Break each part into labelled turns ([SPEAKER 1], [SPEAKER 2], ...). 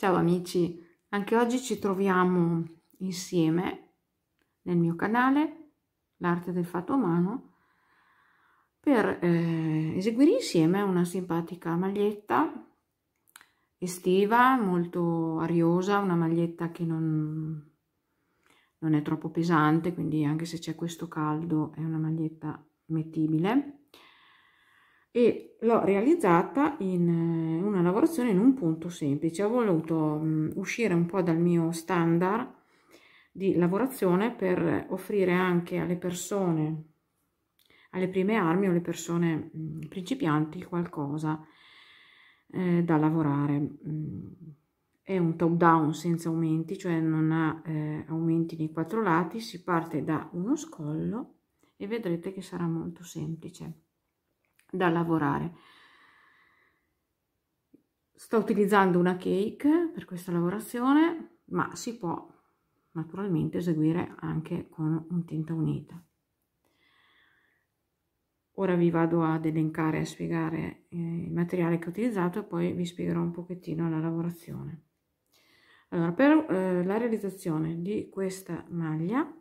[SPEAKER 1] Ciao amici, anche oggi ci troviamo insieme nel mio canale L'Arte del Fatto a Mano per eseguire insieme una simpatica maglietta estiva, molto ariosa, una maglietta che non è troppo pesante, quindi anche se c'è questo caldo è una maglietta mettibile. E l'ho realizzata in una lavorazione in un punto semplice. Ho voluto uscire un po' dal mio standard di lavorazione per offrire anche alle persone, alle prime armi o alle persone principianti qualcosa da lavorare. È un top down senza aumenti, cioè non ha aumenti nei quattro lati, si parte da uno scollo e vedrete che sarà molto semplice da lavorare. Sto utilizzando una cake per questa lavorazione, ma si può naturalmente eseguire anche con un tinta unita. Ora vi vado ad elencare e a spiegare il materiale che ho utilizzato e poi vi spiegherò un pochettino la lavorazione. Allora, per la realizzazione di questa maglia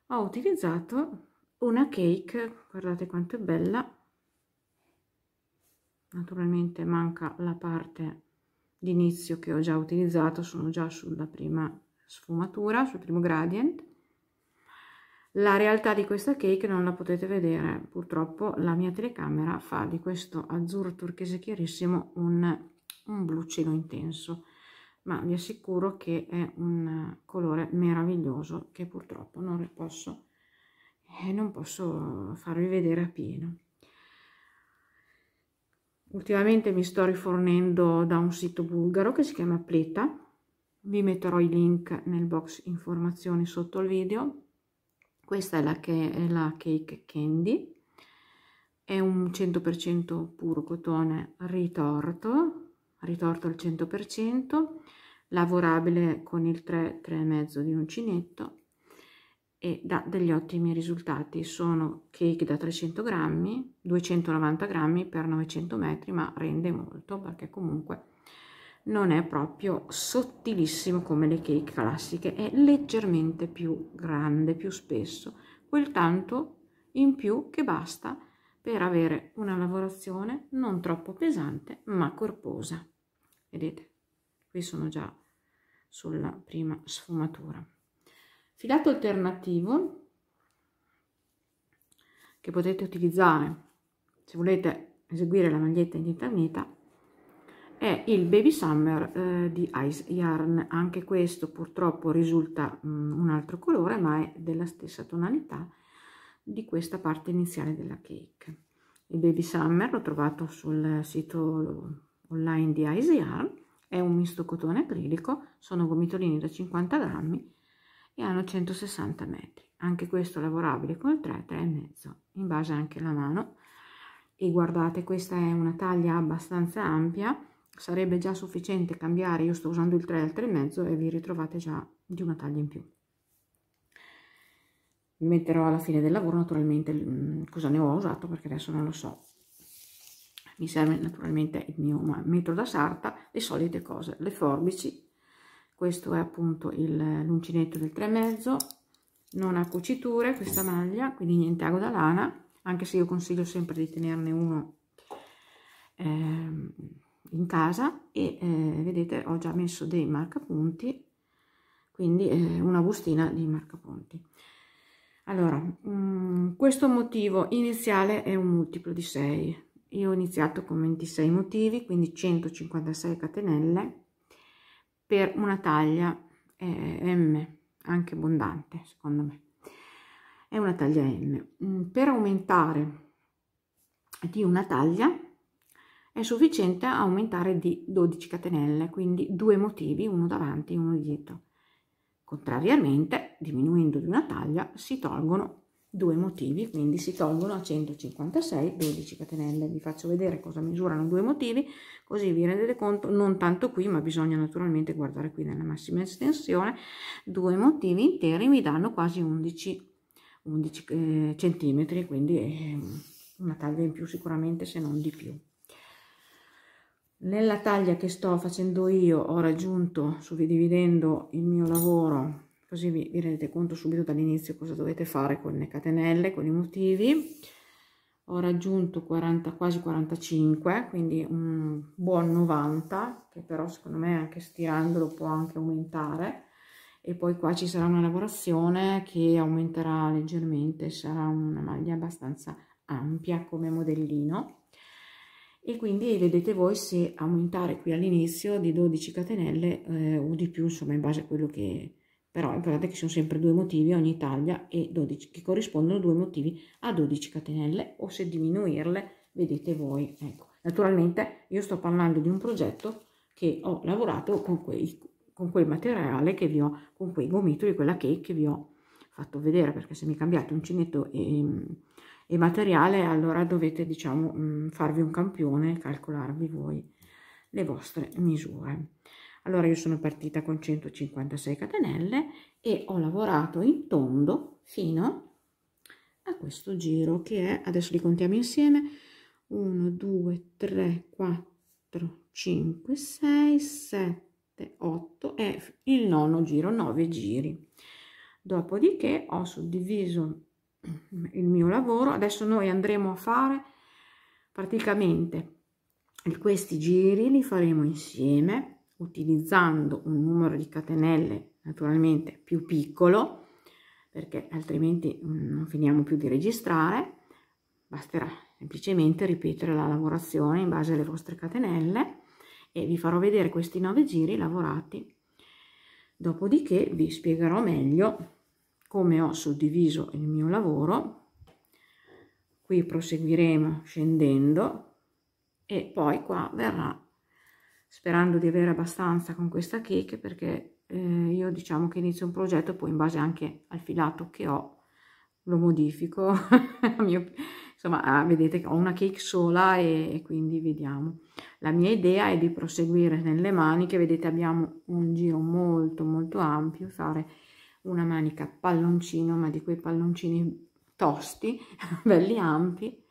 [SPEAKER 1] ho utilizzato una cake, guardate quanto è bella. Naturalmente manca la parte di inizio che ho già utilizzato, sono già sulla prima sfumatura, sul primo gradient. La realtà di questa cake non la potete vedere, purtroppo la mia telecamera fa di questo azzurro turchese chiarissimo un blu cielo intenso, ma vi assicuro che è un colore meraviglioso che purtroppo non posso farvi vedere a pieno. Ultimamente mi sto rifornendo da un sito bulgaro che si chiama Pleta, vi metterò i link nel box informazioni sotto il video. Questa è la Cake Candy, è un 100% puro cotone ritorto al 100%, lavorabile con il 3,5 di uncinetto e dà degli ottimi risultati. Sono cake da 300 grammi, 290 grammi per 900 metri, ma rende molto perché comunque non è proprio sottilissimo come le cake classiche, è leggermente più grande, più spesso, quel tanto in più che basta per avere una lavorazione non troppo pesante ma corposa. Vedete, qui sono già sulla prima sfumatura. Filato alternativo che potete utilizzare se volete eseguire la maglietta in tinta unita è il Baby Summer di Ice Yarn. Anche questo purtroppo risulta un altro colore, ma è della stessa tonalità di questa parte iniziale della cake. Il Baby Summer l'ho trovato sul sito online di Ice Yarn, è un misto cotone acrilico, sono gomitolini da 50 grammi e hanno 160 metri. Anche questo lavorabile con il 3,5 in base anche alla mano. E guardate, questa è una taglia abbastanza ampia, sarebbe già sufficiente cambiare, io sto usando il 3 al 3,5 e vi ritrovate già di una taglia in più. Vi metterò alla fine del lavoro naturalmente cosa ne ho usato, perché adesso non lo so. Mi serve naturalmente il mio metro da sarta, le solite cose, le forbici. Questo è appunto l'uncinetto del 3,5, non ha cuciture questa maglia, quindi niente ago da lana, anche se io consiglio sempre di tenerne uno in casa. E vedete, ho già messo dei marcapunti, quindi una bustina di marcapunti. Allora, questo motivo iniziale è un multiplo di 6. Io ho iniziato con 26 motivi, quindi 156 catenelle per una taglia M, anche abbondante secondo me, è una taglia M. Per aumentare di una taglia è sufficiente aumentare di 12 catenelle, quindi 2 motivi, uno davanti e uno dietro. Contrariamente, diminuendo di una taglia si tolgono 2 motivi, quindi si tolgono a 156 12 catenelle. Vi faccio vedere cosa misurano 2 motivi, così vi rendete conto, non tanto qui, ma bisogna naturalmente guardare qui nella massima estensione. 2 motivi interi mi danno quasi 11 centimetri, quindi una taglia in più sicuramente, se non di più. Nella taglia che sto facendo io ho raggiunto, suddividendo il mio lavoro, così vi rendete conto subito dall'inizio cosa dovete fare con le catenelle, con i motivi. Ho raggiunto 40, quasi 45, quindi un buon 90, che però secondo me anche stirandolo può anche aumentare. E poi qua ci sarà una lavorazione che aumenterà leggermente, sarà una maglia abbastanza ampia come modellino. E quindi vedete voi se aumentare qui all'inizio di 12 catenelle o di più, insomma in base a quello che... Però guardate che sono sempre 2 motivi ogni taglia e 12, che corrispondono 2 motivi a 12 catenelle, o se diminuirle vedete voi. Ecco, naturalmente io sto parlando di un progetto che ho lavorato con quel materiale che vi ho, con quei gomitoli, quella cake che vi ho fatto vedere, perché se mi cambiate uncinetto e materiale, allora dovete, diciamo, farvi un campione, calcolarvi voi le vostre misure. Allora io sono partita con 156 catenelle e ho lavorato in tondo fino a questo giro che è, adesso li contiamo insieme, 1, 2, 3, 4, 5, 6, 7, 8 e il nono giro, 9 giri. Dopodiché ho suddiviso il mio lavoro. Adesso noi andremo a fare praticamente questi giri, li faremo insieme utilizzando un numero di catenelle naturalmente più piccolo, perché altrimenti non finiamo più di registrare. Basterà semplicemente ripetere la lavorazione in base alle vostre catenelle e vi farò vedere questi 9 giri lavorati. Dopodiché vi spiegherò meglio come ho suddiviso il mio lavoro. Qui proseguiremo scendendo e poi qua verrà, sperando di avere abbastanza con questa cake, perché io diciamo che inizio un progetto, poi in base anche al filato che ho lo modifico. Insomma, vedete che ho una cake sola e quindi vediamo. La mia idea è di proseguire nelle maniche. Vedete, abbiamo un giro molto molto ampio, fare una manica palloncino, ma di quei palloncini tosti, belli ampi,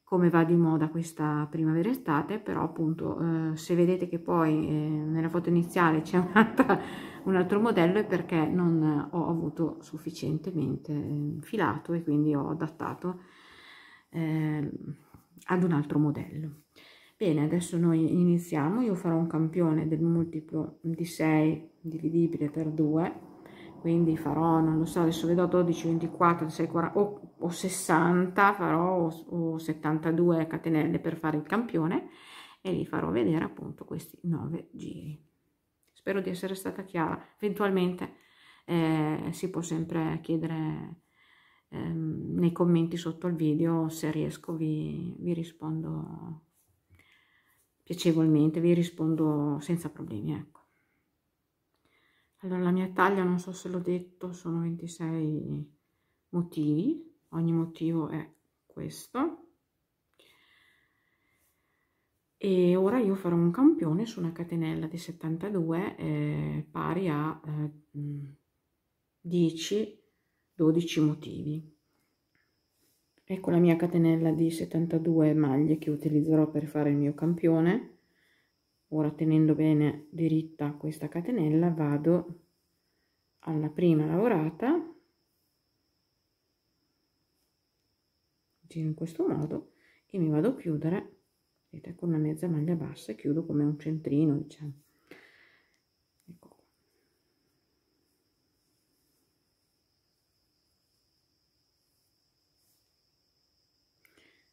[SPEAKER 1] come va di moda questa primavera estate. Però appunto se vedete che poi nella foto iniziale c'è un altro modello, è perché non ho avuto sufficientemente filato e quindi ho adattato ad un altro modello. Bene, adesso noi iniziamo. Io farò un campione del multiplo di 6 dividibile per 2, quindi farò, non lo so, adesso vedo 12, 24, 6, 40 o 60, farò o 72 catenelle per fare il campione e vi farò vedere appunto questi 9 giri. Spero di essere stata chiara. Eventualmente si può sempre chiedere nei commenti sotto al video, se riesco vi rispondo piacevolmente, vi rispondo senza problemi, ecco. Allora, la mia taglia, non so se l'ho detto, sono 26 motivi, ogni motivo è questo. E ora io farò un campione su una catenella di 72 pari a 10-12 motivi. Ecco la mia catenella di 72 maglie che utilizzerò per fare il mio campione. Ora, tenendo bene diritta questa catenella, vado alla prima lavorata, giro in questo modo e mi vado a chiudere, vedete, con una mezza maglia bassa e chiudo come un centrino, diciamo. Ecco qua.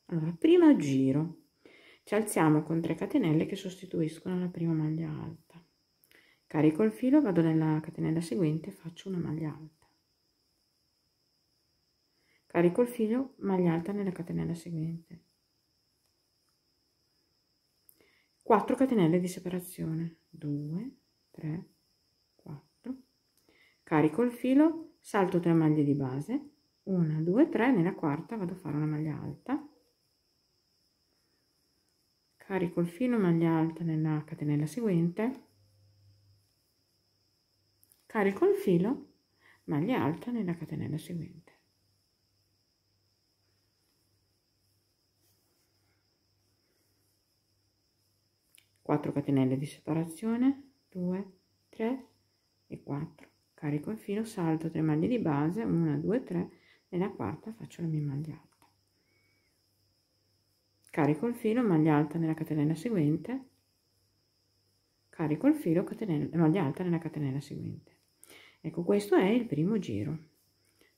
[SPEAKER 1] Allora, primo giro, ci alziamo con 3 catenelle che sostituiscono la prima maglia alta. Carico il filo, vado nella catenella seguente, faccio una maglia alta. Carico il filo, maglia alta nella catenella seguente. 4 catenelle di separazione, 2, 3, 4. Carico il filo, salto 3 maglie di base, 1, 2, 3, nella quarta vado a fare una maglia alta. Carico il filo, maglia alta nella catenella seguente. Carico il filo, maglia alta nella catenella seguente. 4 catenelle di separazione, 2, 3 e 4, carico il filo, salto 3 maglie di base, 1, 2, 3, nella quarta faccio la mia maglia alta, carico il filo, maglia alta nella catenella seguente, carico il filo, maglia alta nella catenella seguente. Ecco, questo è il primo giro,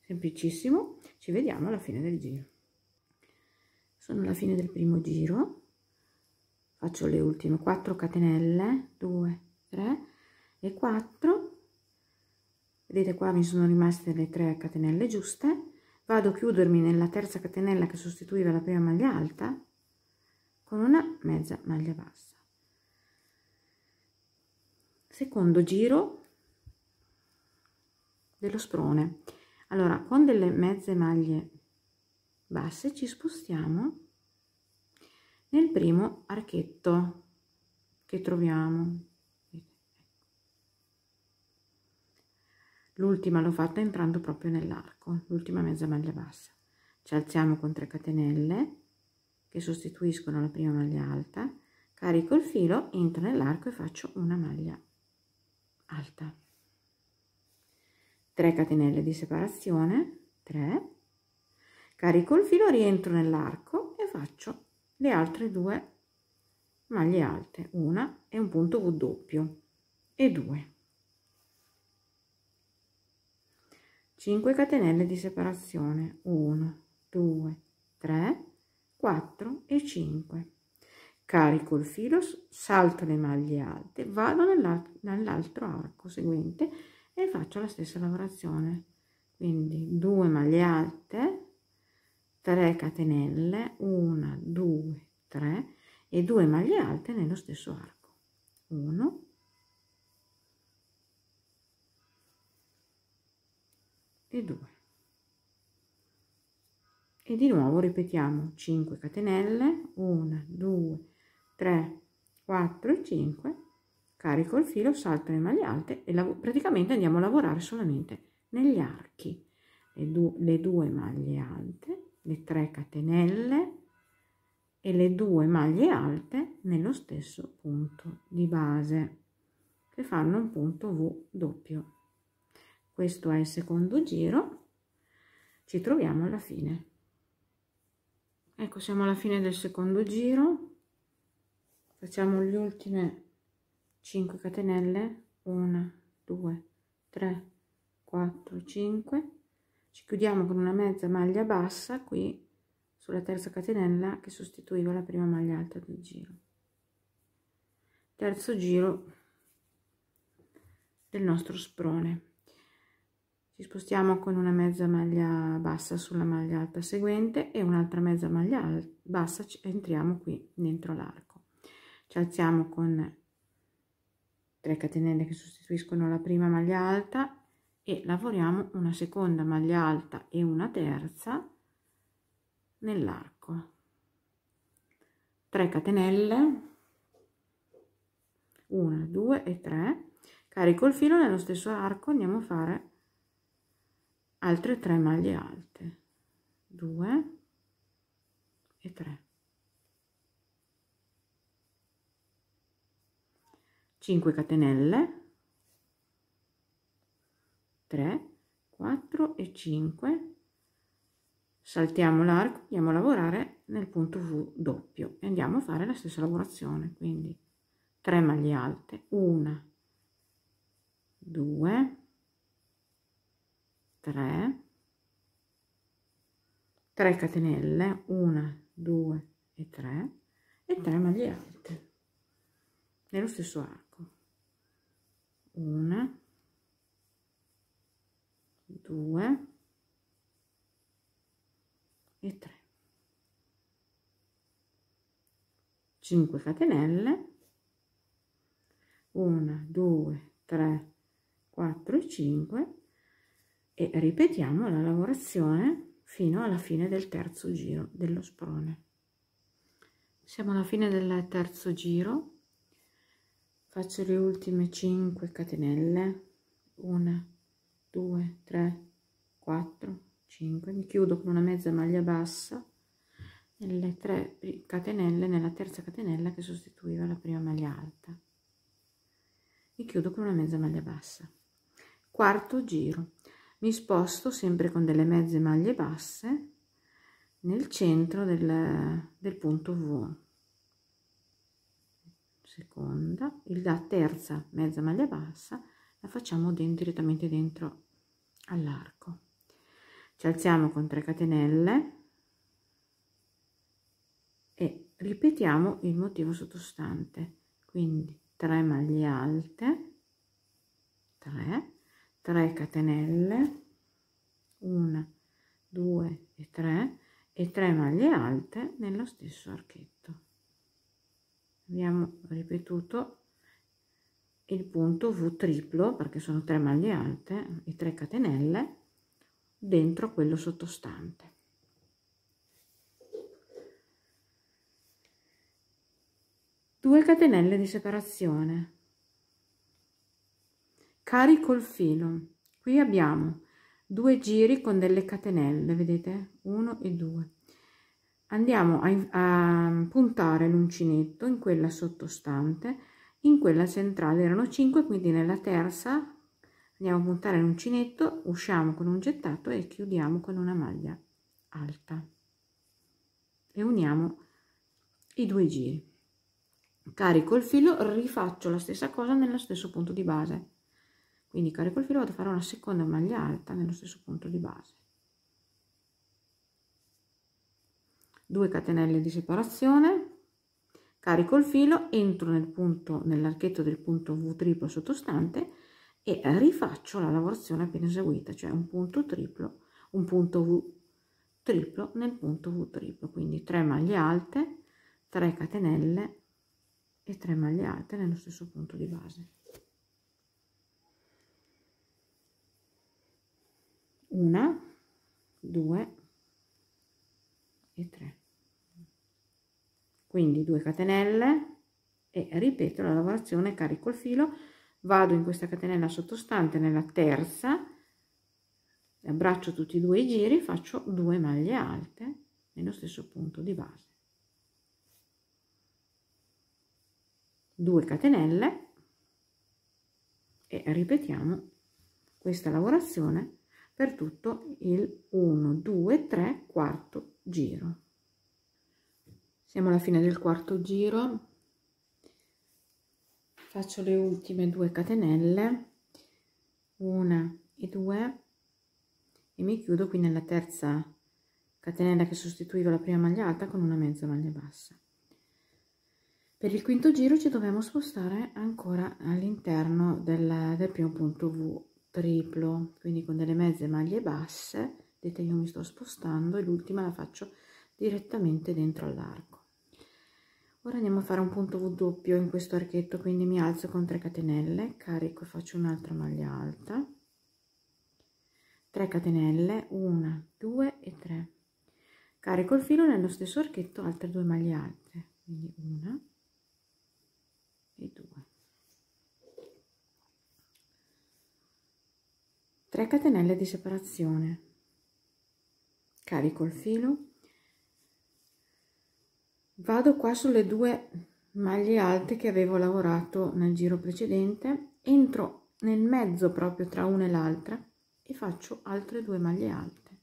[SPEAKER 1] semplicissimo. Ci vediamo alla fine del giro. Sono alla fine del primo giro, faccio le ultime 4 catenelle, 2, 3 e 4. Vedete, qua mi sono rimaste le 3 catenelle giuste. Vado a chiudermi nella terza catenella che sostituiva la prima maglia alta con una mezza maglia bassa. Secondo giro dello sprone. Allora, con delle mezze maglie basse ci spostiamo nel primo archetto che troviamo. L'ultima l'ho fatta entrando proprio nell'arco, l'ultima mezza maglia bassa. Ci alziamo con 3 catenelle che sostituiscono la prima maglia alta, carico il filo, entro nell'arco e faccio una maglia alta. 3 catenelle di separazione, 3, carico il filo, rientro nell'arco e faccio le altre 2 maglie alte, una e un punto V doppio e 2, 5 catenelle di separazione, 1, 2, 3, 4 e 5, carico il filo, salto le maglie alte, vado nell'altro arco seguente e faccio la stessa lavorazione, quindi 2 maglie alte, 3 catenelle, 1, 2, 3 e 2 maglie alte nello stesso arco, 1 e 2, e di nuovo ripetiamo 5 catenelle, 1, 2, 3, 4 e 5, carico il filo, salto le maglie alte e praticamente andiamo a lavorare solamente negli archi, le 2 maglie alte, le 3 catenelle e le 2 maglie alte nello stesso punto di base che fanno un punto V doppio. Questo è il secondo giro, ci troviamo alla fine. Ecco, siamo alla fine del secondo giro, facciamo le ultime 5 catenelle, 1, 2, 3, 4, 5, ci chiudiamo con una mezza maglia bassa qui sulla terza catenella che sostituiva la prima maglia alta del giro. Terzo giro del nostro sprone. Ci spostiamo con una mezza maglia bassa sulla maglia alta seguente e un'altra mezza maglia bassa, entriamo qui dentro l'arco. Ci alziamo con 3 catenelle che sostituiscono la prima maglia alta e lavoriamo una seconda maglia alta e una terza nell'arco. 3 catenelle, 1, 2 e 3, carico il filo, nello stesso arco andiamo a fare altre 3 maglie alte, 2 e 3, 5 catenelle, 3, 4 e 5, saltiamo l'arco, andiamo a lavorare nel punto V doppio e andiamo a fare la stessa lavorazione, quindi 3 maglie alte, 1, 2, 3, 3 catenelle, 1, 2 e 3 e 3 maglie alte nello stesso arco, 1, 2 e 3, 5 catenelle, 1, 2, 3, 4 e 5 e ripetiamo la lavorazione fino alla fine del terzo giro dello sprone. Siamo alla fine del terzo giro, faccio le ultime 5 catenelle, 1, 2, 3, 4, 5, mi chiudo con una mezza maglia bassa nelle 3 catenelle, nella terza catenella che sostituiva la prima maglia alta, e chiudo con una mezza maglia bassa. Quarto giro, mi sposto sempre con delle mezze maglie basse nel centro del punto V, seconda, la terza mezza maglia bassa la facciamo direttamente dentro all'arco, ci alziamo con 3 catenelle e ripetiamo il motivo sottostante, quindi 3 maglie alte, 3 catenelle, 1, 2 e 3, e 3 maglie alte nello stesso archetto. Abbiamo ripetuto il punto V triplo perché sono 3 maglie alte e 3 catenelle dentro quello sottostante. Due catenelle di separazione, carico il filo, qui abbiamo 2 giri con delle catenelle, vedete, 1 e 2, andiamo a puntare l'uncinetto in quella sottostante, in quella centrale erano 5, quindi nella terza andiamo a puntare l'uncinetto, usciamo con un gettato e chiudiamo con una maglia alta e uniamo i 2 giri. Carico il filo, rifaccio la stessa cosa nello stesso punto di base, quindi carico il filo, vado a fare una seconda maglia alta nello stesso punto di base, 2 catenelle di separazione, carico il filo, entro nel punto, nell'archetto del punto V triplo sottostante e rifaccio la lavorazione appena eseguita, cioè un punto triplo, un punto V triplo nel punto V triplo, quindi 3 maglie alte, 3 catenelle e 3 maglie alte nello stesso punto di base. 1, 2 e 3. Quindi 2 catenelle e ripeto la lavorazione, carico il filo, vado in questa catenella sottostante nella terza, abbraccio tutti e 2 i giri, faccio 2 maglie alte nello stesso punto di base, 2 catenelle e ripetiamo questa lavorazione per tutto il 1, 2, 3, quarto giro. Siamo alla fine del quarto giro, faccio le ultime 2 catenelle, 1 e 2, e mi chiudo qui nella terza catenella che sostituiva la prima maglia alta con una mezza maglia bassa. Per il quinto giro ci dobbiamo spostare ancora all'interno del primo punto V triplo, quindi con delle mezze maglie basse, vedete io mi sto spostando e l'ultima la faccio direttamente dentro all'arco. Ora andiamo a fare un punto V doppio in questo archetto, quindi mi alzo con 3 catenelle, carico e faccio un'altra maglia alta, 3 catenelle, 1, 2 e 3, carico il filo nello stesso archetto, altre 2 maglie alte, quindi 1 e 2, 3 catenelle di separazione, carico il filo, vado qua sulle 2 maglie alte che avevo lavorato nel giro precedente, entro nel mezzo proprio tra una e l'altra e faccio altre 2 maglie alte,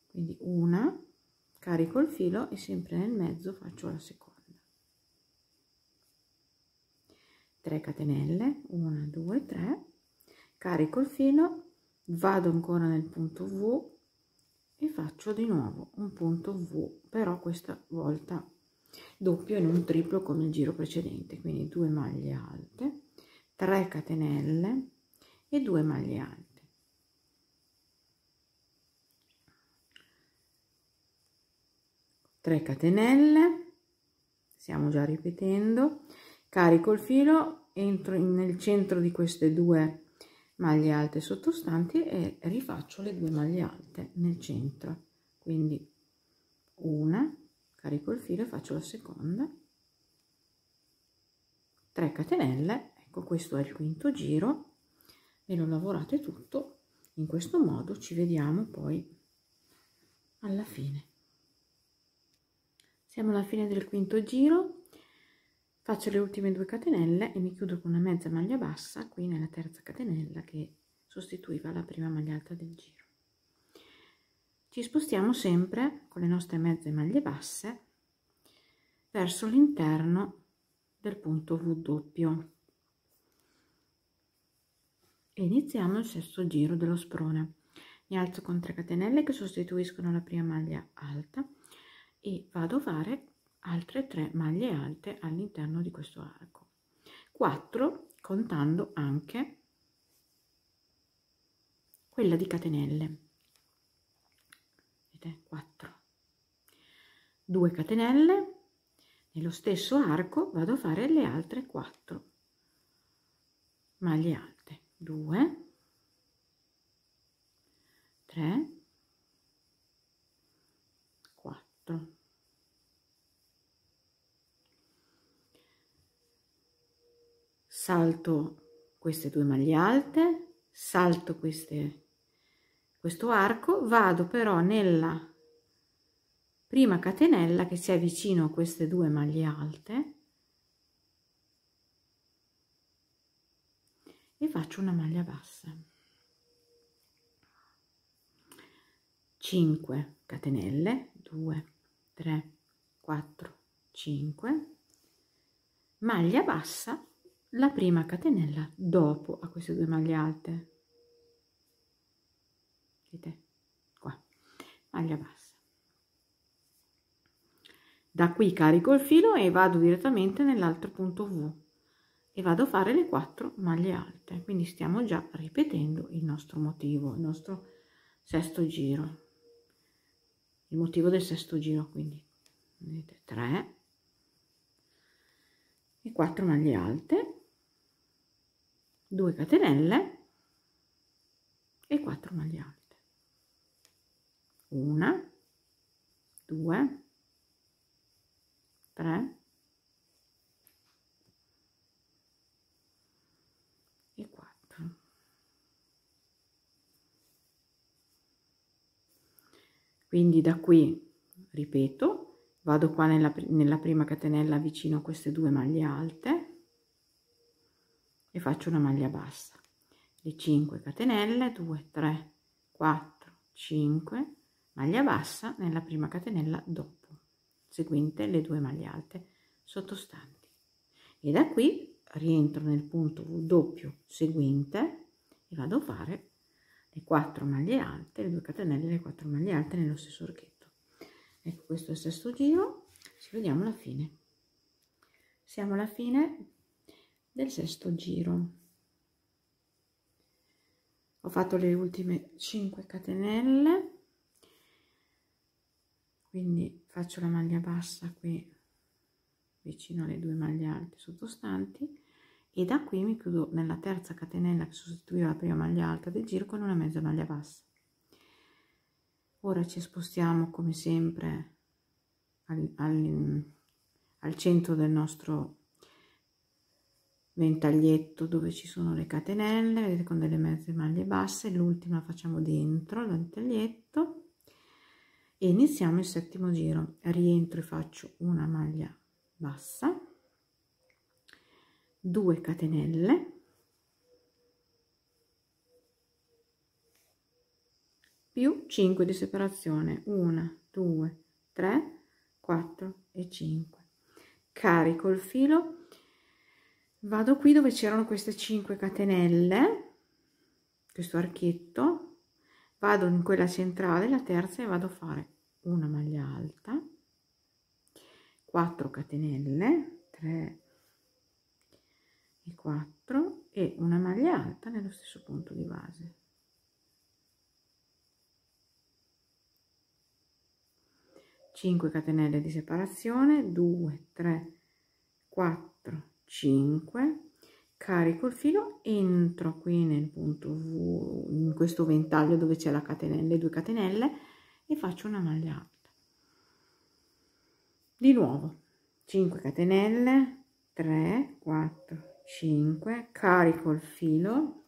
[SPEAKER 1] quindi una, carico il filo e sempre nel mezzo faccio la seconda, 3 catenelle, 1, 2, 3, carico il filo, vado ancora nel punto V e faccio di nuovo un punto V, però questa volta doppio e non triplo come il giro precedente, quindi 2 maglie alte, 3 catenelle e 2 maglie alte, catenelle, stiamo già ripetendo, carico il filo, entro nel centro di queste 2 maglie alte sottostanti e rifaccio le 2 maglie alte nel centro, quindi una, carico il filo e faccio la seconda, 3 catenelle, ecco questo è il quinto giro e lo lavorate tutto in questo modo, ci vediamo poi alla fine. Siamo alla fine del quinto giro, faccio le ultime 2 catenelle e mi chiudo con una mezza maglia bassa qui nella terza catenella che sostituiva la prima maglia alta del giro. Ci spostiamo sempre con le nostre mezze maglie basse verso l'interno del punto V doppio e iniziamo il sesto giro dello sprone. Mi alzo con 3 catenelle che sostituiscono la prima maglia alta e vado a fare altre 3 maglie alte all'interno di questo arco, 4 contando anche quella di catenelle. Vedete? 4, 2 catenelle, nello stesso arco vado a fare le altre 4 maglie alte, 2, 3, 4. Salto queste 2 maglie alte, salto questo arco, vado però nella prima catenella che si è vicino a queste 2 maglie alte e faccio una maglia bassa, 5 catenelle, 2, 3, 4, 5, maglia bassa, la prima catenella dopo a queste 2 maglie alte, vedete qua, maglia bassa. Da qui carico il filo e vado direttamente nell'altro punto V e vado a fare le 4 maglie alte, quindi stiamo già ripetendo il nostro motivo, il nostro sesto giro, il motivo del sesto giro, quindi vedete 3 e 4 maglie alte, 2 catenelle e 4 maglie alte, 1, 2, 3 e 4. Quindi da qui ripeto, vado qua nella prima catenella vicino a queste 2 maglie alte e faccio una maglia bassa, le 5 catenelle, 2, 3, 4, 5, maglia bassa nella prima catenella dopo, seguente le 2 maglie alte sottostanti, e da qui rientro nel punto V doppio seguente e vado a fare le 4 maglie alte, le 2 catenelle, le 4 maglie alte nello stesso archetto. Ecco, questo è il sesto giro, ci vediamo alla fine. Siamo alla fine del sesto giro. Ho fatto le ultime 5 catenelle, quindi faccio la maglia bassa qui vicino alle 2 maglie alte sottostanti e da qui mi chiudo nella terza catenella che sostituiva la prima maglia alta del giro con una mezza maglia bassa. Ora ci spostiamo come sempre al centro del nostro ventaglietto dove ci sono le catenelle, vedete, con delle mezze maglie basse, l'ultima facciamo dentro il ventaglietto e iniziamo il settimo giro. Rientro e faccio una maglia bassa, 2 catenelle più 5 di separazione, 1, 2, 3, 4 e 5. Carico il filo, vado qui dove c'erano queste 5 catenelle, questo archetto, vado in quella centrale, la terza, e vado a fare una maglia alta, 4 catenelle, 3 e 4 e una maglia alta nello stesso punto di base. 5 catenelle di separazione, 2, 3, 4, 5, carico il filo, entro qui nel punto V, in questo ventaglio dove c'è la catenella, le 2 catenelle, e faccio una maglia alta. Di nuovo 5 catenelle, 3, 4, 5, carico il filo,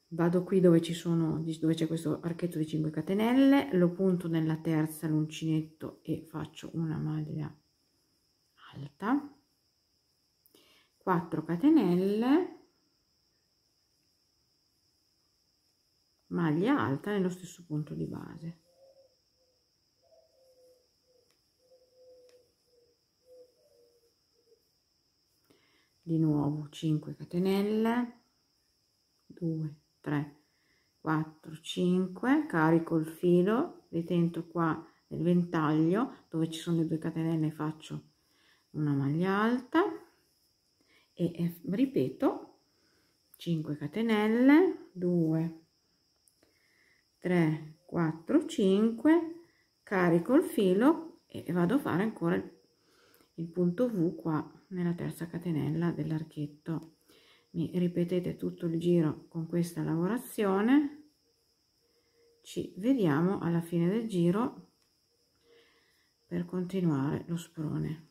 [SPEAKER 1] vado qui dove dove c'è questo archetto di 5 catenelle, lo punto nella terza l'uncinetto e faccio una maglia alta, 4 catenelle, maglia alta nello stesso punto di base. Di nuovo 5 catenelle, 2, 3, 4, 5, carico il filo, ritento qua nel ventaglio dove ci sono le 2 catenelle, faccio una maglia alta e ripeto 5 catenelle, 2, 3, 4, 5, carico il filo e vado a fare ancora il punto V qua nella terza catenella dell'archetto. Mi ripetete tutto il giro con questa lavorazione, ci vediamo alla fine del giro per continuare lo sprone.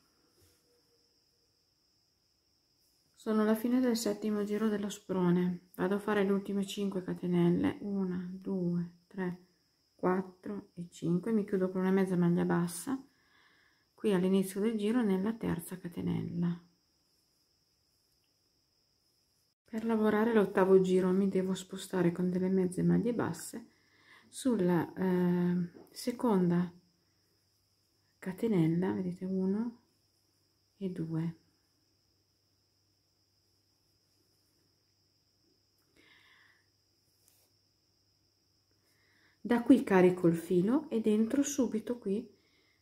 [SPEAKER 1] Sono alla fine del settimo giro dello sprone, vado a fare le ultime 5 catenelle, 1, 2, 3, 4 e 5, mi chiudo con una mezza maglia bassa qui all'inizio del giro nella terza catenella. Per lavorare l'ottavo giro mi devo spostare con delle mezze maglie basse sulla seconda catenella, vedete, 1 e 2. Da qui carico il filo ed entro subito qui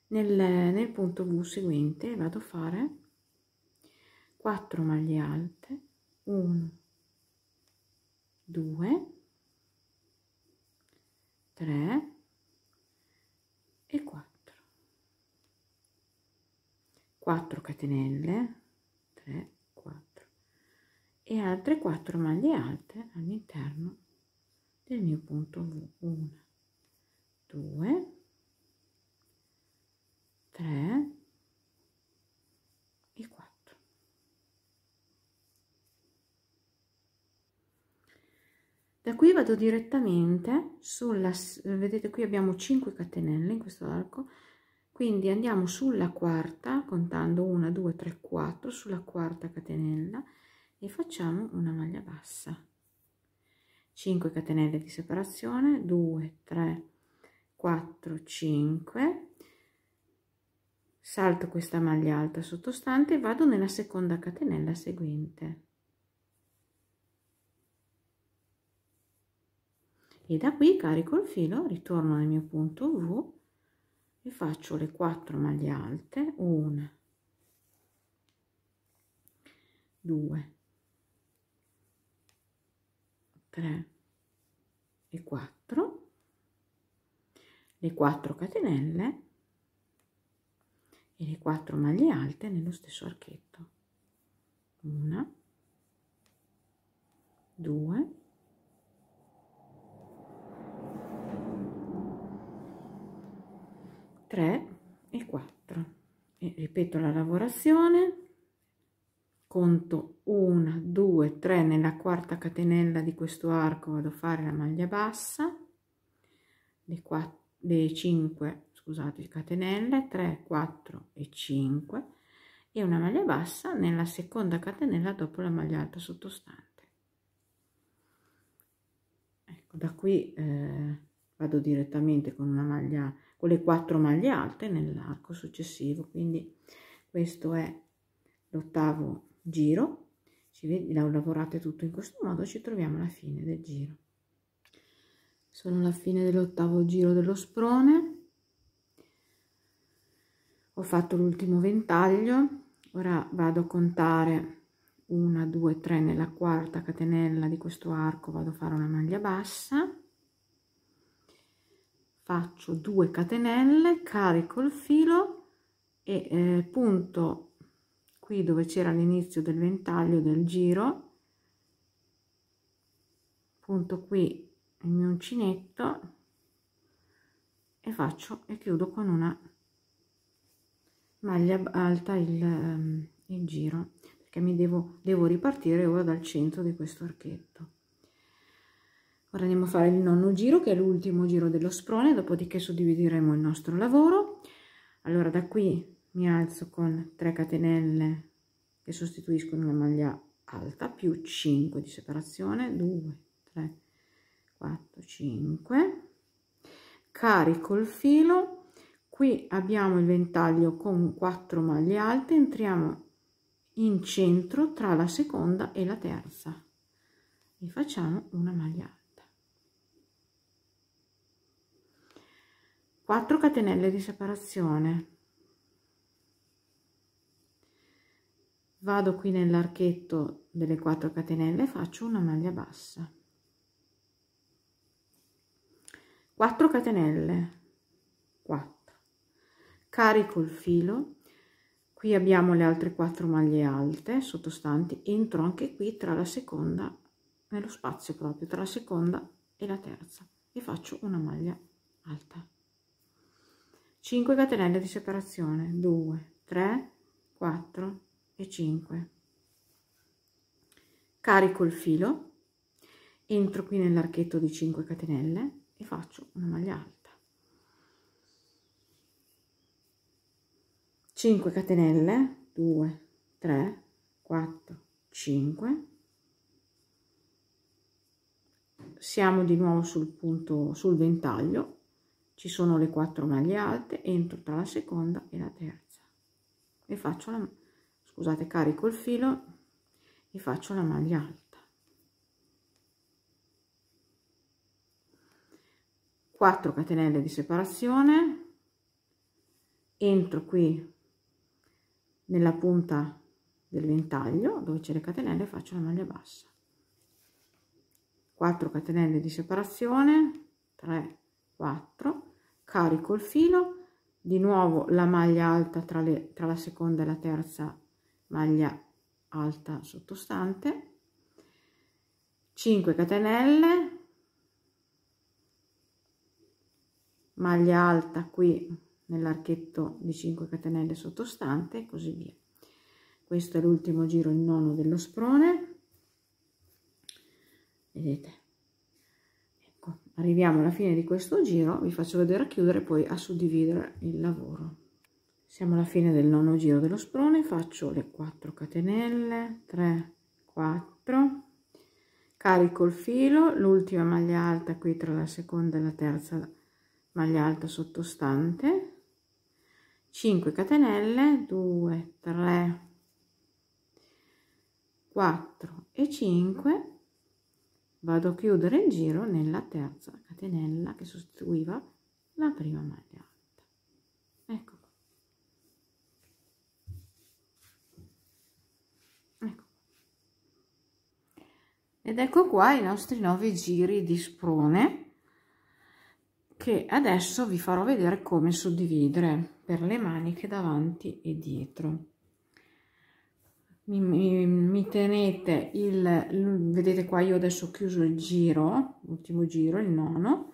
[SPEAKER 1] nel punto V seguente e vado a fare 4 maglie alte, 1, 2, 3 e 4, 4 catenelle, 3, 4 e altre 4 maglie alte all'interno del mio punto V, 1, 2, 3 e 4. Da qui vado direttamente sulla, vedete qui abbiamo 5 catenelle in questo arco, quindi andiamo sulla quarta contando 1, 2, 3, 4 sulla quarta catenella e facciamo una maglia bassa, 5 catenelle di separazione, 2, 3, 4, 5, salto questa maglia alta sottostante e vado nella seconda catenella seguente e da qui carico il filo, ritorno nel mio punto V e faccio le 4 maglie alte, 1, 2, 3 e 4, le 4 catenelle e le 4 maglie alte nello stesso archetto, 1, 2, 3 e 4 e ripeto la lavorazione, conto 1, 2, 3 nella quarta catenella di questo arco, vado a fare la maglia bassa, le 5 scusate catenelle, 3, 4 e 5 e una maglia bassa nella seconda catenella dopo la maglia alta sottostante. Ecco, da qui vado direttamente con una maglia, con le 4 maglie alte nell'arco successivo, quindi questo è l'ottavo giro. Lavorate tutto in questo modo, ci troviamo alla fine del giro. Sono alla fine dell'ottavo giro dello sprone, ho fatto l'ultimo ventaglio, ora vado a contare 1, 2, 3 nella quarta catenella di questo arco, vado a fare una maglia bassa, faccio 2 catenelle, carico il filo e punto qui dove c'era l'inizio del ventaglio del giro, punto qui il mio uncinetto e faccio e chiudo con una maglia alta il giro, perché mi devo ripartire ora dal centro di questo archetto. Ora andiamo a fare il nono giro, che è l'ultimo giro dello sprone, dopodiché suddivideremo il nostro lavoro. Allora da qui mi alzo con 3 catenelle che sostituiscono la maglia alta, più 5 di separazione, 2, 3, 4, 5, carico il filo, qui abbiamo il ventaglio con 4 maglie alte, entriamo in centro tra la seconda e la terza e facciamo una maglia alta. 4 catenelle di separazione, vado qui nell'archetto delle 4 catenelle, faccio una maglia bassa, 4 catenelle, 4, carico il filo, qui abbiamo le altre 4 maglie alte sottostanti, entro anche qui tra la seconda, nello spazio proprio tra la seconda e la terza e faccio una maglia alta. 5 catenelle di separazione, 2, 3, 4 e 5. Carico il filo, entro qui nell'archetto di 5 catenelle e faccio una maglia alta. 5 catenelle, 2, 3, 4, 5. Siamo di nuovo sul punto, sul ventaglio. Ci sono le 4 maglie alte, entro tra la seconda e la terza e faccio la, scusate, carico il filo e faccio la maglia alta. 4 catenelle di separazione, entro qui nella punta del ventaglio dove c'è le catenelle e faccio la maglia bassa. 4 catenelle di separazione, 3, 4, carico il filo, di nuovo la maglia alta tra la seconda e la terza maglia alta sottostante, 5 catenelle, maglia alta qui nell'archetto di 5 catenelle sottostante e così via. Questo è l'ultimo giro, il nono dello sprone, vedete. Arriviamo alla fine di questo giro, vi faccio vedere a chiudere, poi a suddividere il lavoro. Siamo alla fine del nono giro dello sprone, faccio le 4 catenelle, 3, 4, carico il filo, l'ultima maglia alta qui tra la seconda e la terza maglia alta sottostante, 5 catenelle, 2, 3, 4 e 5. Vado a chiudere il giro nella terza catenella che sostituiva la prima maglia alta. Ecco qua. Ecco. Ed ecco qua i nostri 9 giri di sprone, che adesso vi farò vedere come suddividere per le maniche davanti e dietro. Mi tenete vedete qua, io adesso ho chiuso il giro, l'ultimo giro, il nono,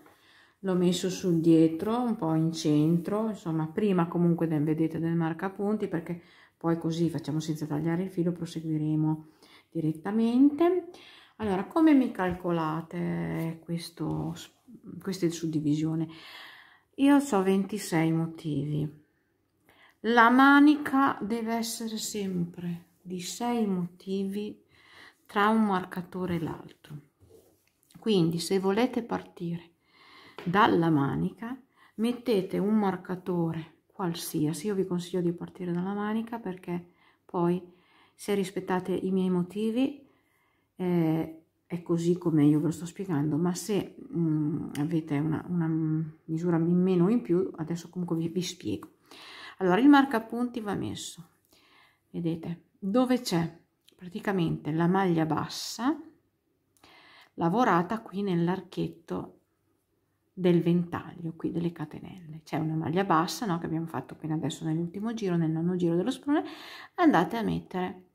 [SPEAKER 1] l'ho messo sul dietro, un po' in centro, insomma prima comunque vedete del marcapunti, perché poi così facciamo senza tagliare il filo, proseguiremo direttamente. Allora, come mi calcolate questa suddivisione? Io ho 26 motivi, la manica deve essere sempre di 6 motivi tra un marcatore e l'altro, quindi se volete partire dalla manica mettete un marcatore qualsiasi. Io vi consiglio di partire dalla manica perché poi, se rispettate i miei motivi, è così come io ve lo sto spiegando, ma se avete una misura in meno o in più, adesso comunque vi spiego. Allora, il marcapunti va messo, vedete, dove c'è praticamente la maglia bassa lavorata qui nell'archetto del ventaglio, qui delle catenelle. C'è una maglia bassa, no, che abbiamo fatto appena adesso nell'ultimo giro, nel nono giro dello sprone. Andate a mettere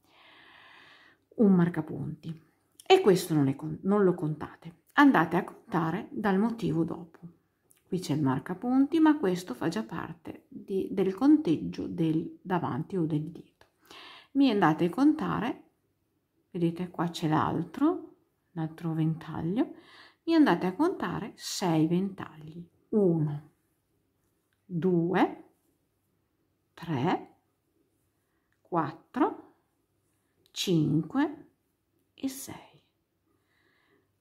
[SPEAKER 1] un marcapunti e questo non lo contate, andate a contare dal motivo dopo. Qui c'è il marcapunti, ma questo fa già parte del conteggio del davanti o del dietro. Mi andate a contare, vedete qua c'è l'altro ventaglio, mi andate a contare 6 ventagli. 1, 2, 3, 4, 5 e 6.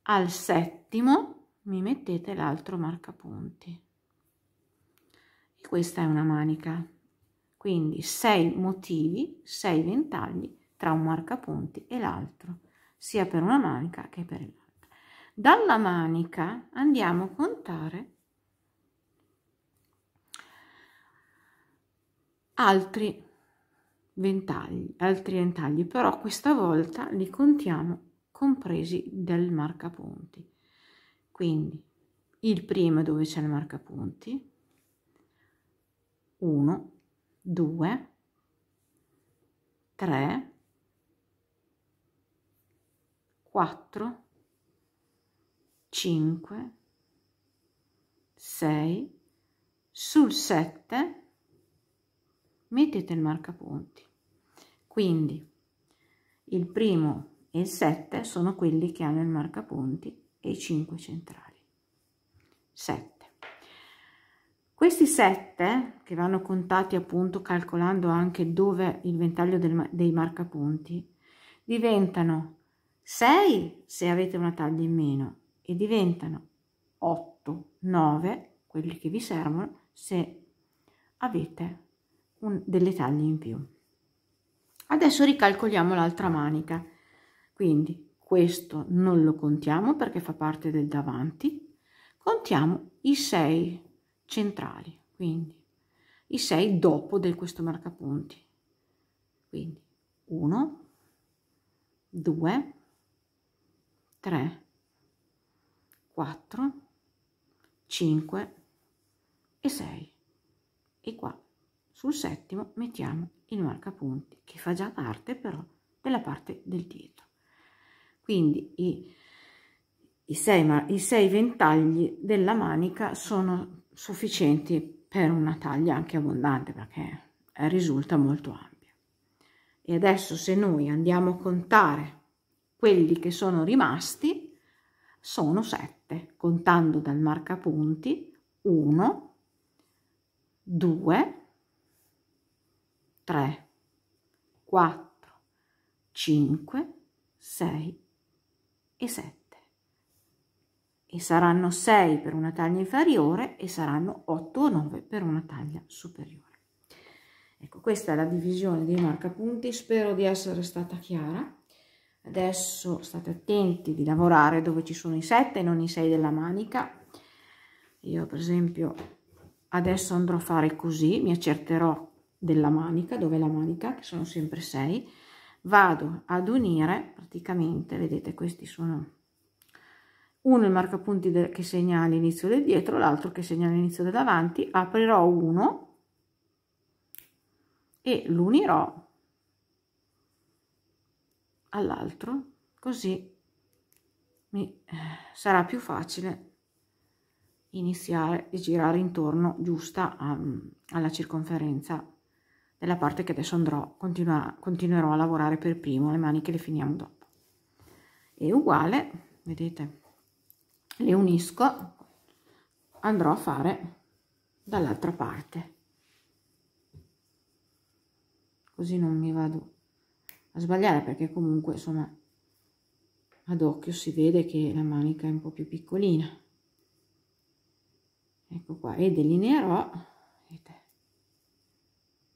[SPEAKER 1] Al settimo mi mettete l'altro marcapunti. E questa è una manica. Quindi 6 motivi, 6 ventagli tra un marcapunti e l'altro, sia per una manica che per l'altra. Dalla manica andiamo a contare altri ventagli, però questa volta li contiamo compresi del marcapunti. Quindi il primo dove c'è il marcapunti, 1, 2, 3, 4, 5, 6, sul 7 mettete il marcapunti. Quindi il primo e il 7 sono quelli che hanno il marcapunti e i 5 centrali. 7. Questi 7 che vanno contati appunto calcolando anche dove il ventaglio dei marcapunti diventano 6 se avete una taglia in meno e diventano 8, 9 quelli che vi servono se avete delle taglie in più. Adesso ricalcoliamo l'altra manica, quindi questo non lo contiamo perché fa parte del davanti, contiamo i 6 centrali, quindi i 6 dopo di questo marcapunti, quindi 1, 2, 3, 4, 5 e 6 e qua sul settimo mettiamo il marcapunti che fa già parte però della parte del dietro. Quindi i 6 ventagli della manica sono sufficienti per una taglia anche abbondante perché risulta molto ampia. E adesso se noi andiamo a contare quelli che sono rimasti, sono 7, contando dal marcapunti 1, 2, 3, 4, 5, 6 e 7. E saranno 6 per una taglia inferiore e saranno 8 o 9 per una taglia superiore. Ecco, questa è la divisione dei marcapunti, spero di essere stata chiara. Adesso state attenti di lavorare dove ci sono i 7 e non i 6 della manica. Io per esempio adesso andrò a fare così, mi accerterò della manica, dove è la manica, che sono sempre 6, vado ad unire praticamente, vedete questi sono uno il marcapunti che segna l'inizio del dietro, l'altro che segna l'inizio del davanti, aprirò uno e l'unirò all'altro, così mi sarà più facile iniziare e girare intorno giusta alla circonferenza della parte che adesso continuerò a lavorare per primo, le maniche le finiamo dopo. E uguale, vedete, le unisco, andrò a fare dall'altra parte, così non mi vado a sbagliare perché comunque insomma ad occhio si vede che la manica è un po' più piccolina. Ecco qua, e delineerò, vedete,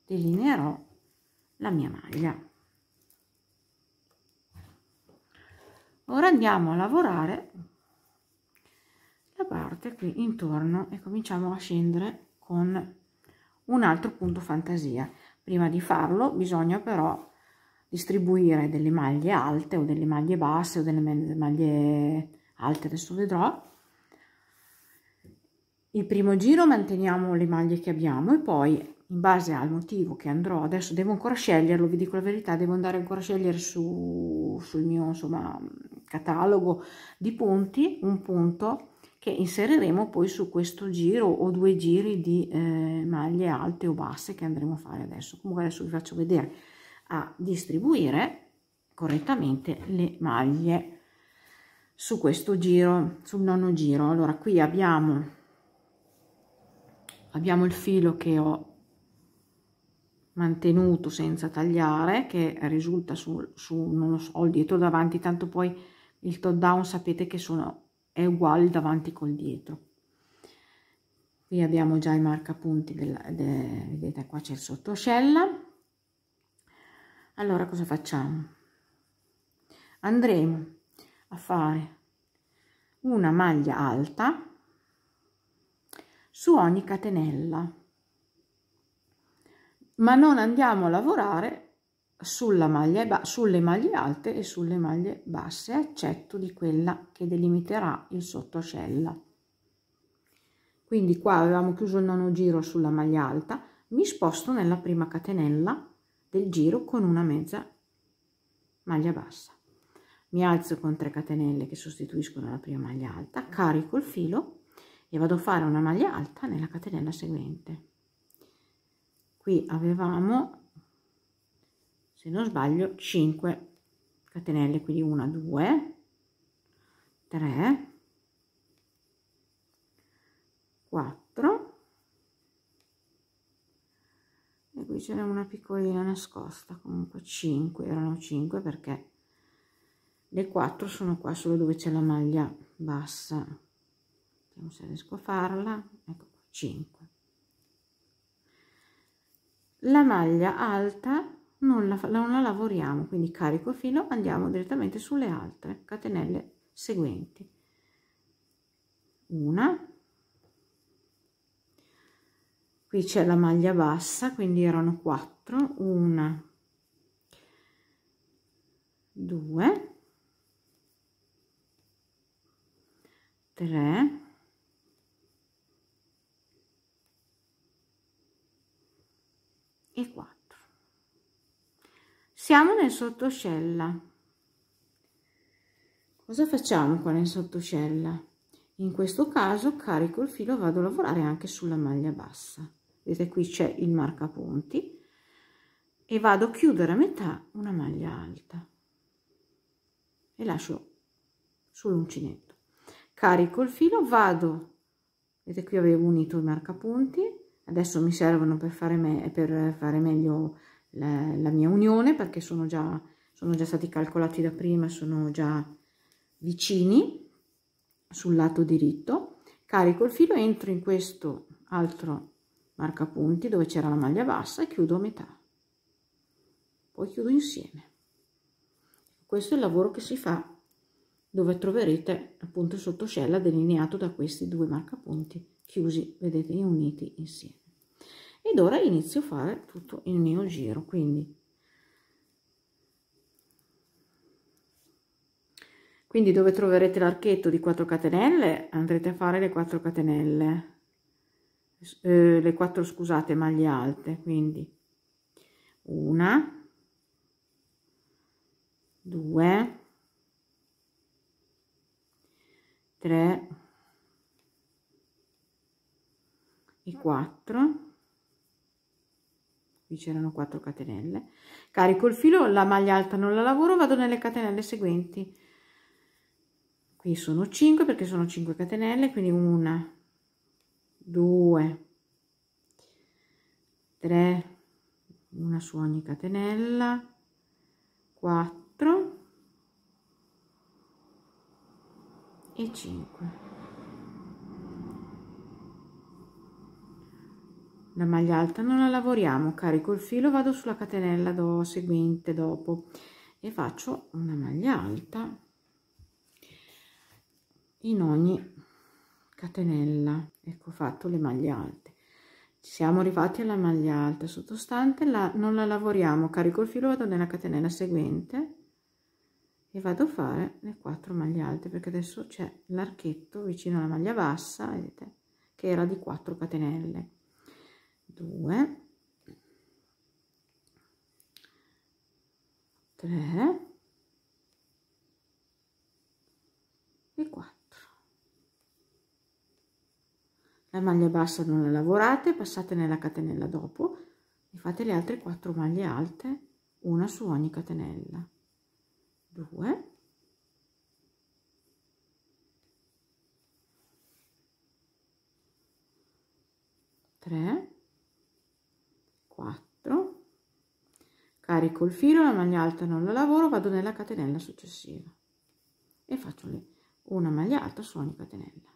[SPEAKER 1] delineerò la mia maglia. Ora andiamo a lavorare la parte qui intorno e cominciamo a scendere con un altro punto fantasia. Prima di farlo bisogna però distribuire delle maglie alte o delle maglie basse o delle maglie alte, adesso vedrò. Il primo giro manteniamo le maglie che abbiamo e poi in base al motivo che andrò, adesso devo ancora sceglierlo, vi dico la verità, devo andare ancora a scegliere sul mio insomma catalogo di punti un punto che inseriremo poi su questo giro o 2 giri di maglie alte o basse che andremo a fare adesso. Comunque adesso vi faccio vedere a distribuire correttamente le maglie su questo giro, sul nono giro. Allora qui abbiamo il filo che ho mantenuto senza tagliare, che risulta su non lo so, il dietro davanti, tanto poi il top down sapete che è uguale il davanti col dietro. Qui abbiamo già i marcapunti vedete qua c'è il sottoscella. Allora cosa facciamo? Andremo a fare una maglia alta su ogni catenella, ma non andiamo a lavorare sulle maglie alte e sulle maglie basse, eccetto di quella che delimiterà il sottoscella. Quindi qua avevamo chiuso il nono giro sulla maglia alta, mi sposto nella prima catenella del giro con una mezza maglia bassa, mi alzo con 3 catenelle che sostituiscono la prima maglia alta, carico il filo e vado a fare una maglia alta nella catenella seguente. Qui avevamo, se non sbaglio, 5 catenelle, quindi 1, 2, 3, 4 e qui c'era una piccolina nascosta, comunque 5, erano 5 perché le 4 sono qua solo dove c'è la maglia bassa. Vediamo se riesco a farla. Ecco qua, 5. La maglia alta non la lavoriamo, quindi carico il filo, andiamo direttamente sulle altre catenelle seguenti. Una, qui c'è la maglia bassa, quindi erano 4, 1, 2, 3, 4. Siamo nel sottoscella. Cosa facciamo qua nel sottoscella? In questo caso carico il filo, vado a lavorare anche sulla maglia bassa. Vedete qui c'è il marcapunti e vado a chiudere a metà una maglia alta e lascio sull'uncinetto. Carico il filo, vado, vedete qui avevo unito i marcapunti, adesso mi servono per fare meglio la mia unione, perché sono già stati calcolati da prima, sono già vicini sul lato diritto. Carico il filo, entro in questo altro marcapunti dove c'era la maglia bassa e chiudo a metà, poi chiudo insieme. Questo è il lavoro che si fa, dove troverete appunto il sottoscella delineato da questi 2 marcapunti chiusi, vedete, uniti insieme. Ed ora inizio a fare tutto il mio giro, quindi dove troverete l'archetto di 4 catenelle andrete a fare le 4 catenelle, le 4, scusate, maglie alte, quindi 1, 2, 3 e 4. Qui c'erano 4 catenelle, carico il filo, la maglia alta non la lavoro, vado nelle catenelle seguenti. Qui sono 5 perché sono 5 catenelle, quindi 1, 2, 3, una su ogni catenella, 4 e 5. La maglia alta non la lavoriamo, carico il filo, vado sulla catenella seguente dopo e faccio una maglia alta in ogni catenella. Ecco fatto le maglie alte. Siamo arrivati alla maglia alta sottostante, non la lavoriamo, carico il filo, vado nella catenella seguente e vado a fare le 4 maglie alte, perché adesso c'è l'archetto vicino alla maglia bassa, vedete, che era di 4 catenelle. 2, 3 e 4. La maglia bassa non la lavorate, passate nella catenella dopo e fate le altre 4 maglie alte, una su ogni catenella. 2, 3, 4, carico il filo, la maglia alta non la lavoro, vado nella catenella successiva e faccio una maglia alta su ogni catenella.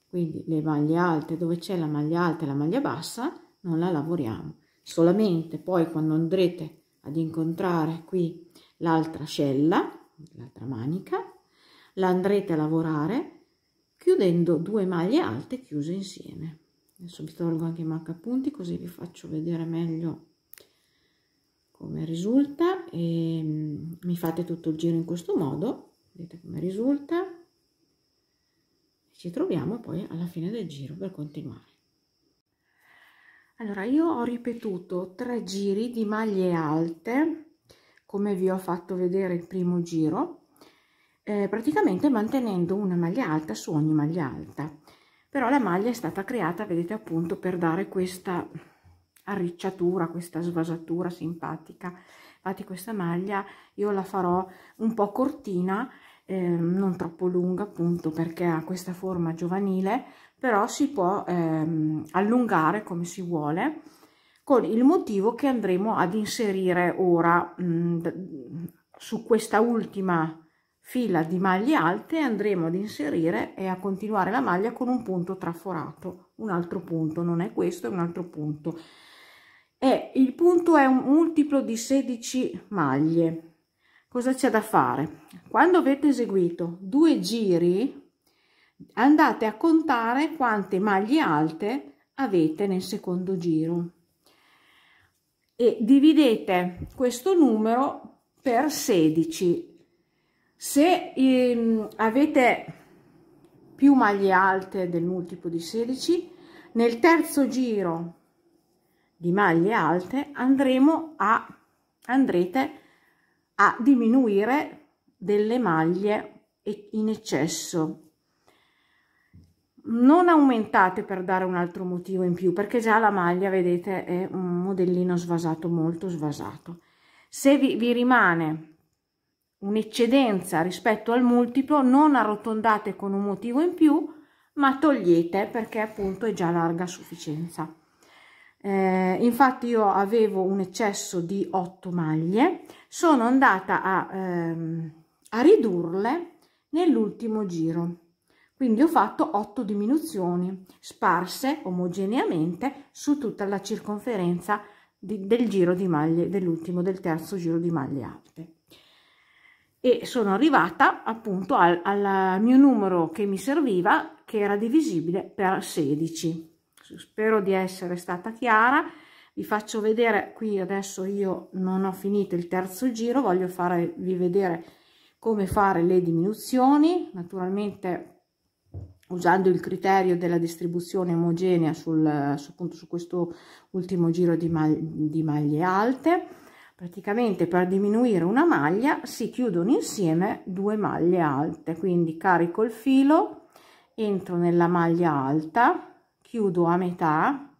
[SPEAKER 1] Quindi le maglie alte, dove c'è la maglia alta e la maglia bassa, non la lavoriamo, solamente poi quando andrete ad incontrare qui l'altra ascella, l'altra manica, la andrete a lavorare chiudendo 2 maglie alte chiuse insieme. Adesso vi tolgo anche i marcapunti così vi faccio vedere meglio come risulta e mi fate tutto il giro in questo modo, vedete come risulta. Ci troviamo poi alla fine del giro per continuare. Allora, io ho ripetuto 3 giri di maglie alte come vi ho fatto vedere il primo giro, praticamente mantenendo una maglia alta su ogni maglia alta, però la maglia è stata creata, vedete, appunto per dare questa arricciatura, questa svasatura simpatica. Infatti questa maglia io la farò un po' cortina, non troppo lunga, appunto perché ha questa forma giovanile, però si può allungare come si vuole, con il motivo che andremo ad inserire ora su questa ultima fila di maglie alte. Andremo ad inserire e a continuare la maglia con un punto traforato, un altro punto, non è questo, è un altro punto, e il punto è un multiplo di 16 maglie. Cosa c'è da fare? Quando avete eseguito 2 giri andate a contare quante maglie alte avete nel secondo giro e dividete questo numero per 16. Se avete più maglie alte del multiplo di 16, nel terzo giro di maglie alte andrete a diminuire delle maglie in eccesso. Non aumentate per dare un altro motivo in più, perché già la maglia, vedete, è un modellino svasato, molto svasato. Se vi rimane un'eccedenza rispetto al multiplo, non arrotondate con un motivo in più, ma togliete, perché appunto è già larga a sufficienza. Infatti io avevo un eccesso di 8 maglie, sono andata a ridurle nell'ultimo giro, quindi ho fatto 8 diminuzioni sparse omogeneamente su tutta la circonferenza del giro di maglie, del terzo giro di maglie alte, e sono arrivata appunto al mio numero che mi serviva, che era divisibile per 16. Spero di essere stata chiara. Vi faccio vedere qui, adesso io non ho finito il terzo giro, voglio farvi vedere come fare le diminuzioni, naturalmente usando il criterio della distribuzione omogenea appunto su questo ultimo giro di maglie alte. Praticamente per diminuire una maglia si chiudono insieme 2 maglie alte, quindi carico il filo, entro nella maglia alta, chiudo a metà,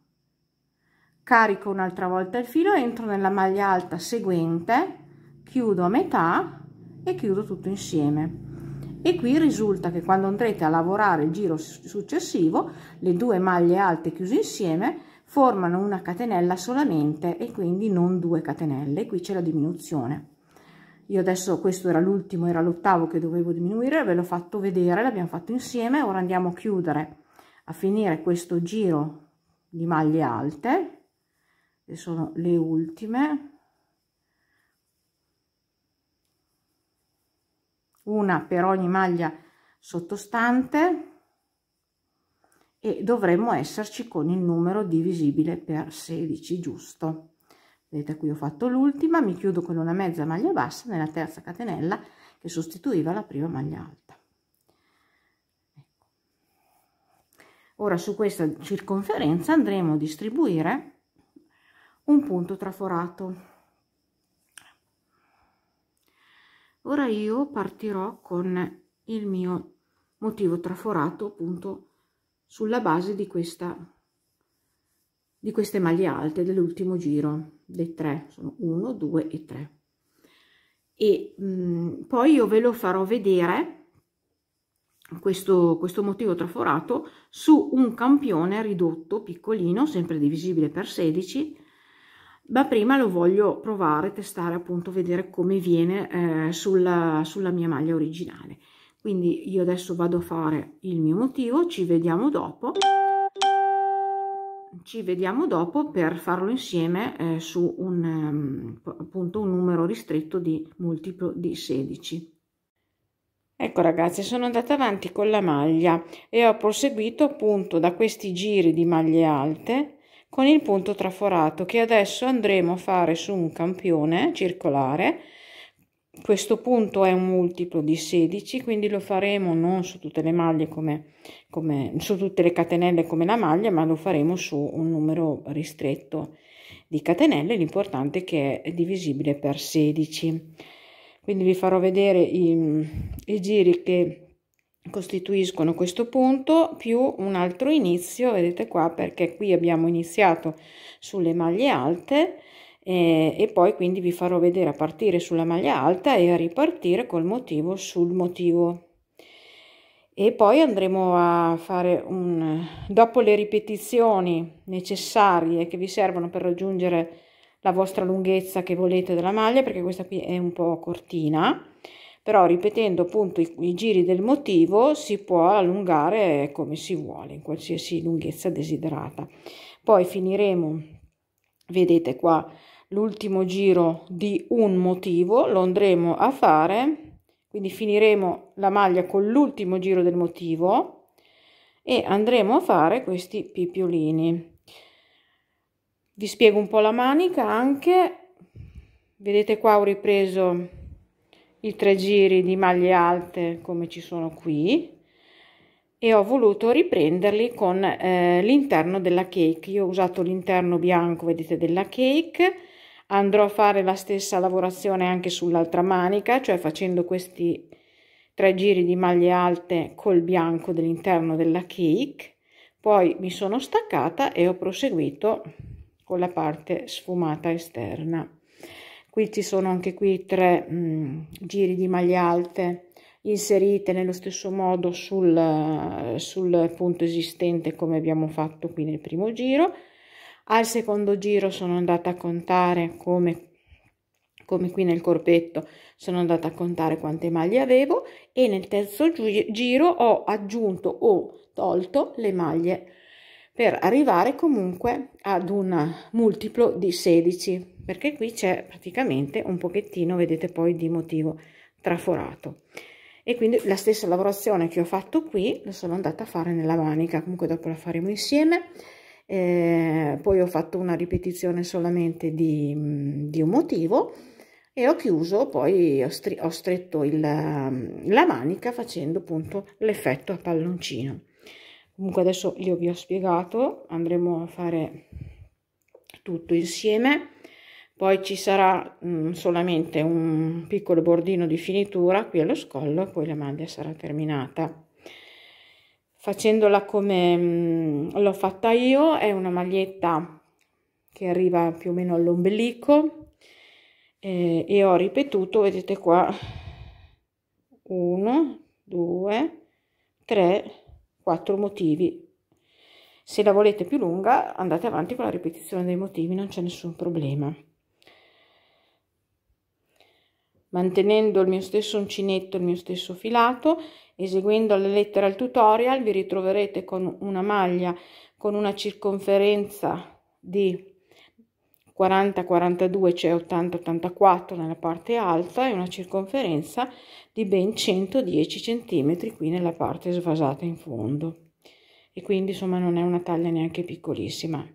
[SPEAKER 1] carico un'altra volta il filo, entro nella maglia alta seguente, chiudo a metà e chiudo tutto insieme. E qui risulta che quando andrete a lavorare il giro successivo, le 2 maglie alte chiuse insieme formano una catenella solamente e quindi non 2 catenelle. Qui c'è la diminuzione. Io adesso, questo era l'ultimo, era l'8º che dovevo diminuire, ve l'ho fatto vedere, l'abbiamo fatto insieme. Ora andiamo a chiudere, a finire questo giro di maglie alte, che sono le ultime, una per ogni maglia sottostante, e dovremmo esserci con il numero divisibile per 16, giusto? Vedete, qui ho fatto l'ultima, mi chiudo con una mezza maglia bassa nella terza catenella che sostituiva la prima maglia alta. Ecco. Ora su questa circonferenza andremo a distribuire un punto traforato. Ora io partirò con il mio motivo traforato appunto sulla base di queste maglie alte dell'ultimo giro, dei 3, sono 1, 2 e 3. E poi io ve lo farò vedere questo motivo traforato su un campione ridotto piccolino, sempre divisibile per 16, ma prima lo voglio provare, testare, appunto, vedere come viene sulla mia maglia originale. Quindi io adesso vado a fare il mio motivo, ci vediamo dopo per farlo insieme su appunto un numero ristretto di multiplo di 16. Ecco ragazzi, sono andata avanti con la maglia e ho proseguito appunto da questi giri di maglie alte con il punto traforato, che adesso andremo a fare su un campione circolare. Questo punto è un multiplo di 16, quindi lo faremo non su tutte le maglie su tutte le catenelle come la maglia, ma lo faremo su un numero ristretto di catenelle. L'importante è che è divisibile per 16. Quindi vi farò vedere i giri che costituiscono questo punto più un altro inizio, vedete qua, perché qui abbiamo iniziato sulle maglie alte e poi quindi vi farò vedere a partire sulla maglia alta e a ripartire col motivo sul motivo. E poi andremo a fare dopo le ripetizioni necessarie che vi servono per raggiungere la vostra lunghezza che volete della maglia, perché questa qui è un po' cortina, però ripetendo appunto i giri del motivo si può allungare come si vuole, in qualsiasi lunghezza desiderata. Poi finiremo, vedete qua, l'ultimo giro di un motivo, lo andremo a fare, quindi finiremo la maglia con l'ultimo giro del motivo e andremo a fare questi pipiolini. Vi spiego un po' la manica anche, vedete qua ho ripreso i 3 giri di maglie alte come ci sono qui e ho voluto riprenderli con l'interno della cake. Io ho usato l'interno bianco, vedete, della cake. Andrò a fare la stessa lavorazione anche sull'altra manica, cioè facendo questi 3 giri di maglie alte col bianco dell'interno della cake. Poi mi sono staccata e ho proseguito con la parte sfumata esterna. Qui ci sono anche qui 3 giri di maglie alte inserite nello stesso modo sul punto esistente come abbiamo fatto qui nel primo giro. Al secondo giro sono andata a contare come qui nel corpetto, sono andata a contare quante maglie avevo e nel terzo giro ho aggiunto o tolto le maglie per arrivare comunque ad un multiplo di 16, perché qui c'è praticamente un pochettino, vedete poi, di motivo traforato. E quindi la stessa lavorazione che ho fatto qui la sono andata a fare nella manica, comunque dopo la faremo insieme. Poi ho fatto una ripetizione solamente di un motivo e ho chiuso, poi ho stretto la manica facendo appunto l'effetto a palloncino. Comunque adesso io vi ho spiegato, andremo a fare tutto insieme, poi ci sarà solamente un piccolo bordino di finitura qui allo scollo e poi la maglia sarà terminata. Facendola come l'ho fatta io, è una maglietta che arriva più o meno all'ombelico e ho ripetuto, vedete qua, 1, 2, 3, 4 motivi. Se la volete più lunga andate avanti con la ripetizione dei motivi, non c'è nessun problema. Mantenendo il mio stesso uncinetto, il mio stesso filato, eseguendo alla lettera il tutorial, vi ritroverete con una maglia con una circonferenza di 40-42, cioè 80-84 nella parte alta e una circonferenza di ben 110 cm qui nella parte svasata in fondo. E quindi insomma non è una taglia neanche piccolissima.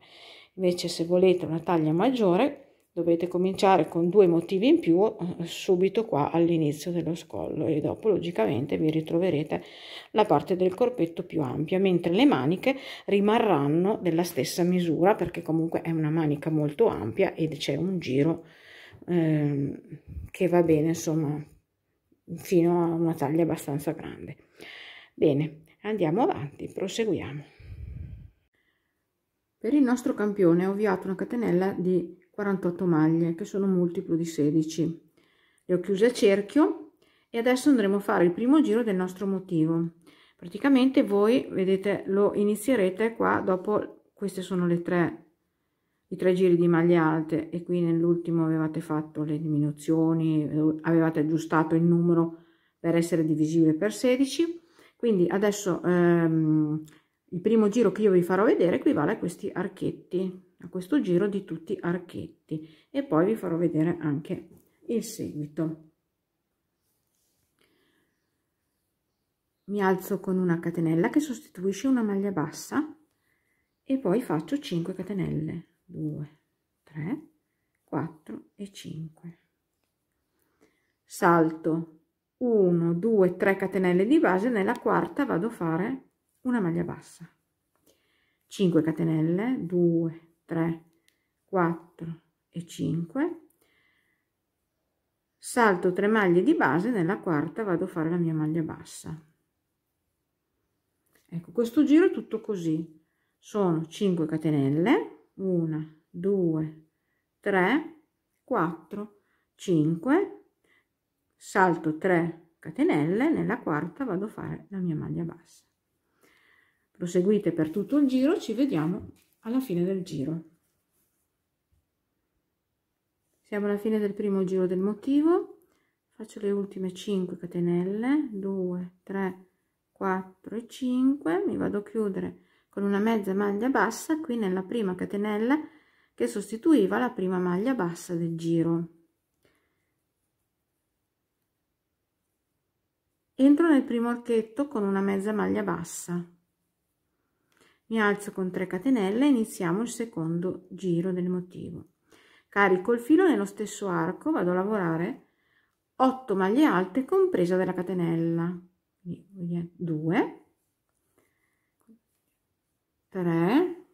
[SPEAKER 1] Invece se volete una taglia maggiore dovete cominciare con 2 motivi in più subito qua all'inizio dello scollo e dopo logicamente vi ritroverete la parte del corpetto più ampia, mentre le maniche rimarranno della stessa misura perché comunque è una manica molto ampia ed c'è un giro che va bene insomma fino a una taglia abbastanza grande. Bene, andiamo avanti, proseguiamo. Per il nostro campione ho avviato una catenella di 48 maglie che sono multiplo di 16. Le ho chiuse a cerchio e adesso andremo a fare il primo giro del nostro motivo. Praticamente voi vedete, lo inizierete qua dopo. Queste sono i tre giri di maglie alte, e qui nell'ultimo avevate fatto le diminuzioni, avevate aggiustato il numero per essere divisibile per 16. Quindi adesso il primo giro che io vi farò vedere equivale a questi archetti, a questo giro di tutti archetti, e poi vi farò vedere anche il seguito. Mi alzo con una catenella che sostituisce una maglia bassa e poi faccio 5 catenelle, 2, 3, 4 e 5. Salto 1, 2, 3 catenelle di base, nella quarta vado a fare una maglia bassa, 5 catenelle, 2, 3, 4 e 5. Salto 3 maglie di base, nella quarta vado a fare la mia maglia bassa. Ecco, questo giro è tutto così. Sono 5 catenelle, 1, 2, 3, 4, 5, salto 3 catenelle, nella quarta vado a fare la mia maglia bassa. Proseguite per tutto il giro, ci vediamo alla fine del giro. Siamo alla fine del primo giro del motivo, faccio le ultime 5 catenelle, 2, 3, 4 e 5, mi vado a chiudere con una mezza maglia bassa qui nella prima catenella che sostituiva la prima maglia bassa del giro. Entro nel primo archetto con una mezza maglia bassa, mi alzo con 3 catenelle e iniziamo il secondo giro del motivo. Carico il filo nello stesso arco, vado a lavorare 8 maglie alte compresa della catenella, 2, 3,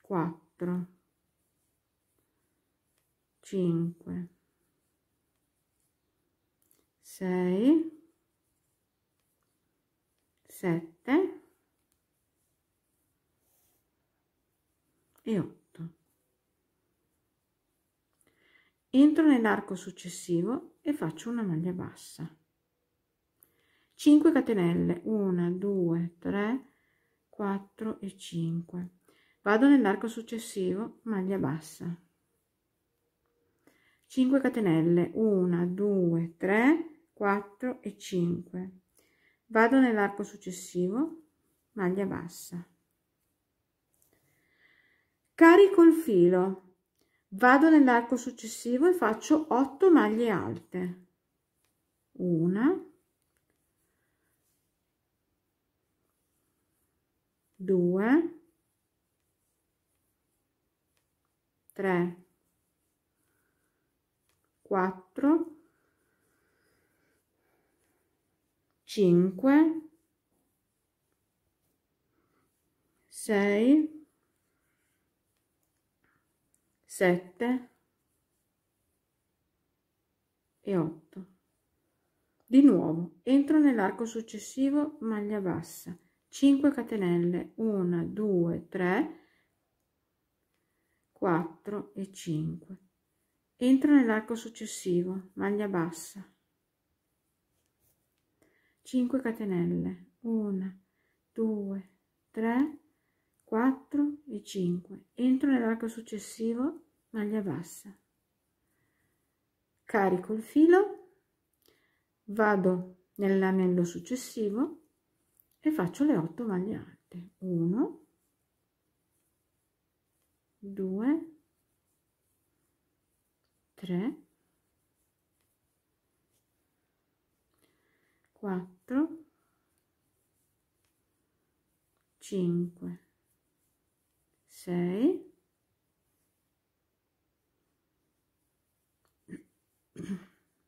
[SPEAKER 1] 4, 5, 6, 7 e 8. Entro nell'arco successivo e faccio una maglia bassa, 5 catenelle, 1, 2, 3, 4 e 5. Vado nell'arco successivo, maglia bassa, 5 catenelle, 1, 2, 3, 4 e 5. Vado nell'arco successivo, maglia bassa, carico il filo, vado nell'arco successivo e faccio 8 maglie alte, 1, 2, 3, 4, 5, 6, 7 e 8. Di nuovo entro nell'arco successivo, maglia bassa, 5 catenelle, 1, 2, 3, 4 e 5. Entro nell'arco successivo, maglia bassa, 5 catenelle, 1, 2, 3, 4 e 5. Entro nell'arco successivo, maglia bassa, carico il filo, vado nell'anello successivo e faccio le 8 maglie alte, 1, 2, 3, 4, 5, 6,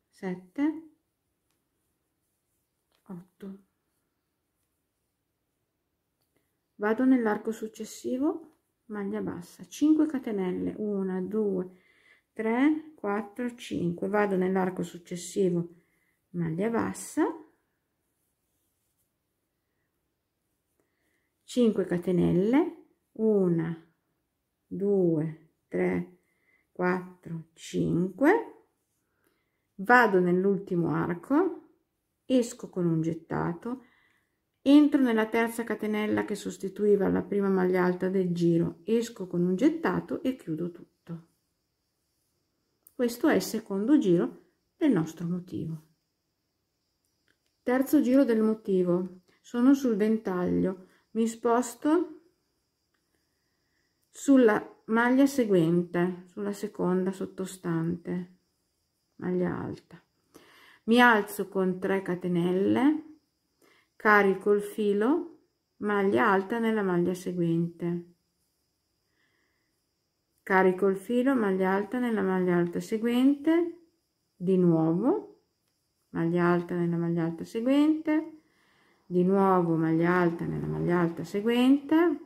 [SPEAKER 1] 7, 8. Vado nell'arco successivo, maglia bassa, 5 catenelle, 1, 2, 3, 4, 5. Vado nell'arco successivo, maglia bassa, 5 catenelle, 1, 2, 3, 4, 5. vado nell'ultimo arco, esco con un gettato, entro nella terza catenella che sostituiva la prima maglia alta del giro, esco con un gettato e chiudo tutto. Questo è il secondo giro del nostro motivo. Terzo giro del motivo, sono sul ventaglio, mi sposto sulla maglia seguente, sulla seconda sottostante, maglia alta, mi alzo con 3 catenelle, carico il filo, maglia alta nella maglia seguente, carico il filo, maglia alta nella maglia alta seguente, di nuovo maglia alta nella maglia alta seguente, di nuovo maglia alta nella maglia alta seguente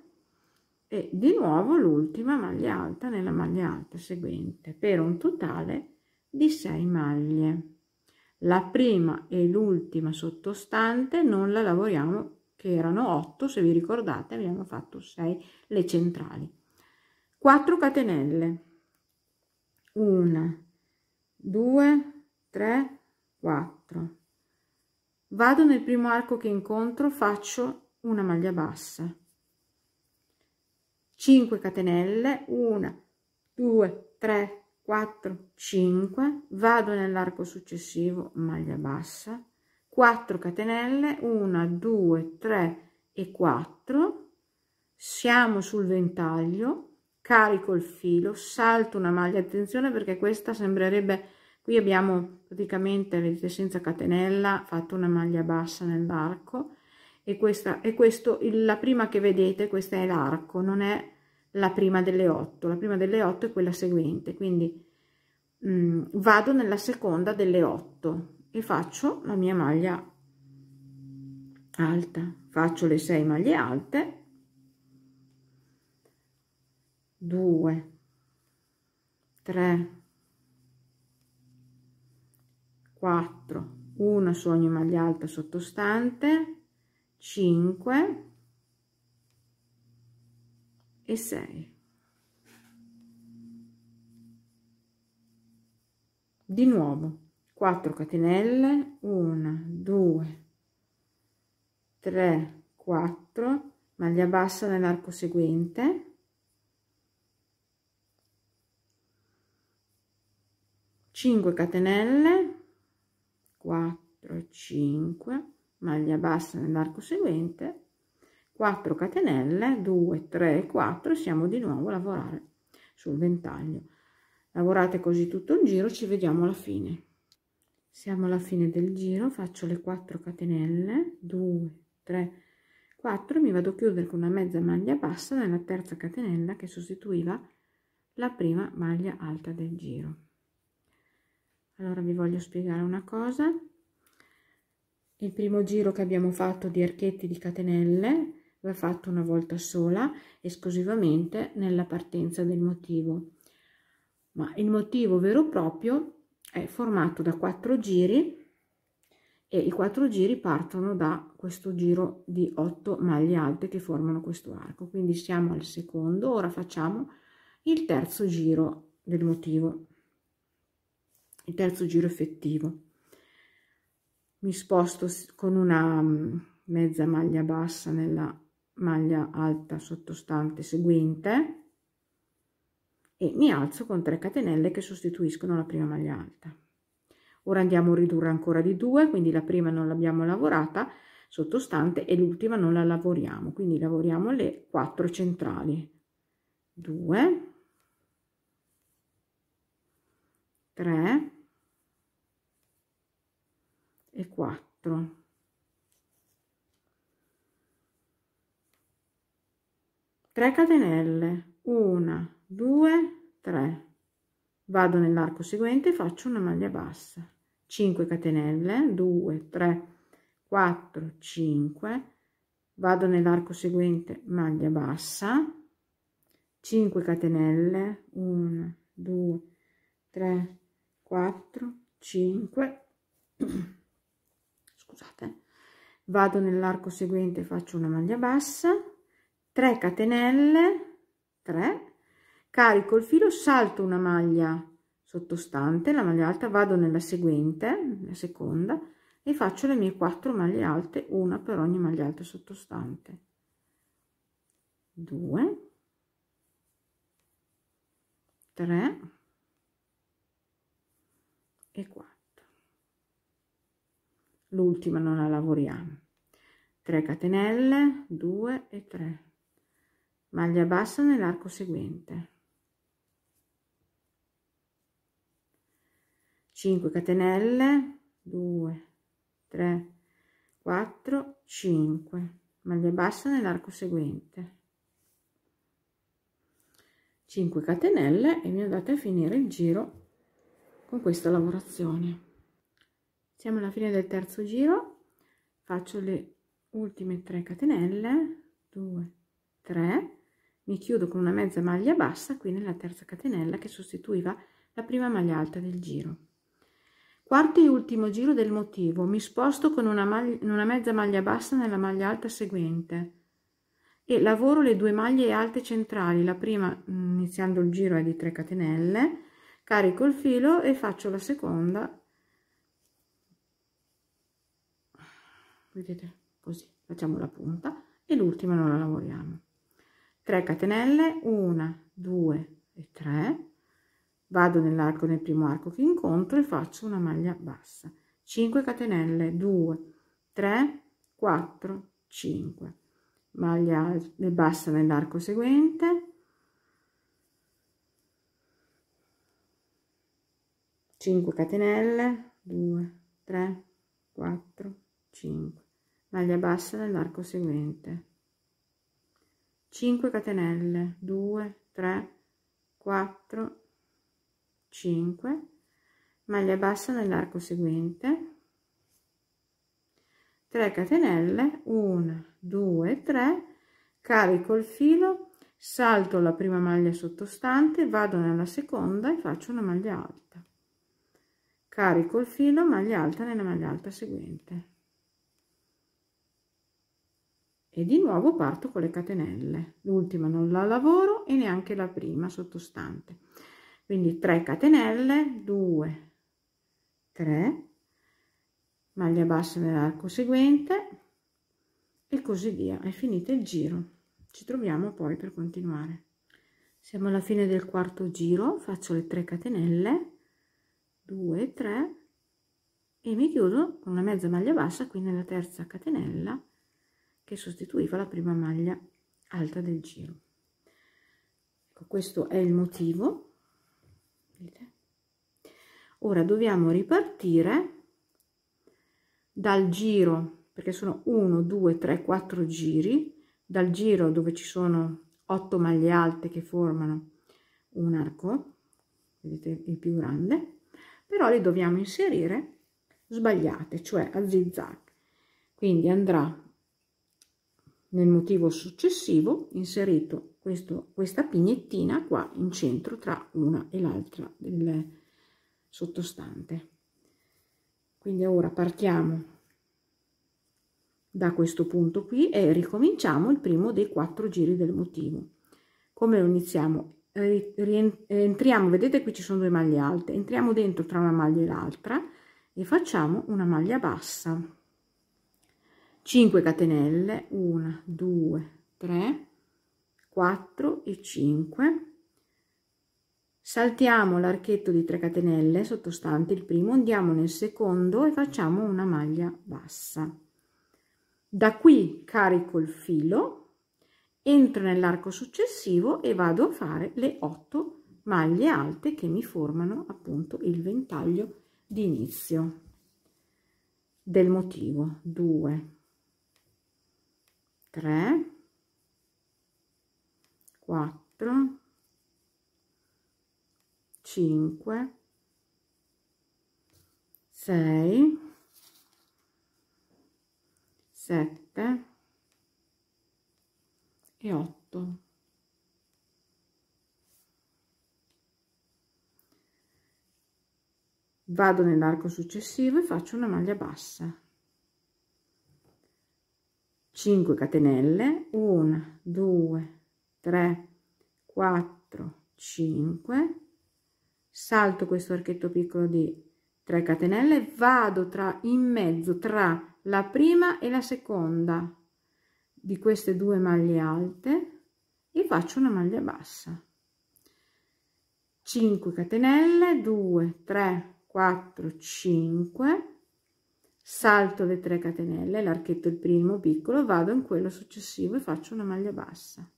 [SPEAKER 1] e di nuovo l'ultima maglia alta nella maglia alta seguente, per un totale di 6 maglie. La prima e l'ultima sottostante non la lavoriamo, che erano 8, se vi ricordate abbiamo fatto 6 le centrali. 4 catenelle, 1 2 3 4, vado nel primo arco che incontro, faccio una maglia bassa, 5 catenelle, 1 2 3 4 5, vado nell'arco successivo, maglia bassa, 4 catenelle, 1 2 3 e 4, siamo sul ventaglio, carico il filo, salto una maglia, attenzione perché questa sembrerebbe, qui abbiamo praticamente, vedete, senza catenella fatto una maglia bassa nell'arco, e questa è la prima che vedete, questa è l'arco, non è la prima delle 8, la prima delle 8 è quella seguente, quindi vado nella seconda delle 8 e faccio la mia maglia alta, faccio le 6 maglie alte, 2 3 4, una su ogni maglia alta sottostante, 5 e 6. Di nuovo 4 catenelle, 1 2 3 4, maglia bassa nell'arco seguente, 5 catenelle, 4 5, maglia bassa nell'arco seguente, 4 catenelle, 2 3 4, siamo di nuovo a lavorare sul ventaglio. Lavorate così tutto il giro, ci vediamo alla fine. Siamo alla fine del giro, faccio le 4 catenelle, 2 3 4, mi vado a chiudere con una mezza maglia bassa nella terza catenella che sostituiva la prima maglia alta del giro. Allora vi voglio spiegare una cosa. Il primo giro che abbiamo fatto di archetti di catenelle va fatto una volta sola, esclusivamente nella partenza del motivo, ma il motivo vero e proprio è formato da 4 giri e i 4 giri partono da questo giro di 8 maglie alte che formano questo arco. Quindi siamo al secondo, ora facciamo il terzo giro del motivo, il terzo giro effettivo. Mi sposto con una mezza maglia bassa nella maglia alta sottostante seguente e mi alzo con 3 catenelle che sostituiscono la prima maglia alta. Ora andiamo a ridurre ancora di 2, quindi la prima non l'abbiamo lavorata sottostante e l'ultima non la lavoriamo, quindi lavoriamo le 4 centrali, 2 3 e 4. Tre catenelle, 1 2 3, vado nell'arco seguente e faccio una maglia bassa, 5 catenelle, 2 3 4 5, vado nell'arco seguente, maglia bassa, 5 catenelle, 1 2 3 4 5, scusate, vado nell'arco seguente, faccio una maglia bassa, 3 catenelle, 3, carico il filo, salto una maglia sottostante, la maglia alta, vado nella seguente, la seconda, e faccio le mie 4 maglie alte, una per ogni maglia alta sottostante. 2, 3 e 4. L'ultima non la lavoriamo. 3 catenelle, 2 e 3, maglia bassa nell'arco seguente, 5 catenelle, 2, 3, 4, 5, maglia bassa nell'arco seguente, 5 catenelle e mi andate a finire il giro con questa lavorazione. Siamo alla fine del terzo giro, faccio le ultime 3 catenelle, 2, 3, mi chiudo con una mezza maglia bassa qui nella terza catenella che sostituiva la prima maglia alta del giro. Quarto e ultimo giro del motivo, mi sposto con una mezza maglia bassa nella maglia alta seguente e lavoro le 2 maglie alte centrali. La prima, iniziando il giro, è di 3 catenelle, carico il filo e faccio la seconda, vedete, così facciamo la punta, e l'ultima non la lavoriamo. 3 catenelle, 1, 2 e 3, vado nell'arco del primo arco che incontro e faccio una maglia bassa, 5 catenelle, 2, 3, 4, 5, maglia bassa nell'arco seguente, 5 catenelle, 2, 3, 4, 5, maglia bassa nell'arco seguente, 5 catenelle, 2, 3, 4, 5, maglia bassa nell'arco seguente, 3 catenelle, 1, 2, 3, carico il filo, salto la prima maglia sottostante, vado nella seconda e faccio una maglia alta, carico il filo, maglia alta nella maglia alta seguente e di nuovo parto con le catenelle. L'ultima non la lavoro e neanche la prima sottostante, quindi 3 catenelle, 2, 3, maglia bassa nell'arco seguente e così via. È finito il giro, ci troviamo poi per continuare. Siamo alla fine del quarto giro, faccio le 3 catenelle, 2, 3 e mi chiudo con una mezza maglia bassa qui nella terza catenella che sostituiva la prima maglia alta del giro. Ecco, questo è il motivo. Vedete? Ora dobbiamo ripartire dal giro, perché sono 1, 2, 3, 4 giri, dal giro dove ci sono 8 maglie alte che formano un arco, vedete il più grande, però li dobbiamo inserire sbagliate, cioè a zig-zag. Quindi andrà nel motivo successivo inserito questa pignettina qua in centro tra una e l'altra del sottostante. Quindi ora partiamo da questo punto qui e ricominciamo il primo dei 4 giri del motivo. Come lo iniziamo? Entriamo, vedete qui ci sono 2 maglie alte, entriamo dentro tra una maglia e l'altra e facciamo una maglia bassa, 5 catenelle, 1, 2, 3, 4 e 5, saltiamo l'archetto di 3 catenelle sottostante il primo, andiamo nel secondo e facciamo una maglia bassa. Da qui carico il filo, entro nell'arco successivo e vado a fare le 8 maglie alte che mi formano appunto il ventaglio di inizio del motivo. 2, 3, 4, 5, 6, 7 e 8. Vado nell'arco successivo e faccio una maglia bassa, 5 catenelle, 1, 2, 3, 4, 5, salto questo archetto piccolo di 3 catenelle, vado in mezzo tra la prima e la seconda di queste due maglie alte e faccio una maglia bassa. 5 catenelle, 2, 3, 4, 5, salto le 3 catenelle, l'archetto il primo piccolo, vado in quello successivo e faccio una maglia bassa.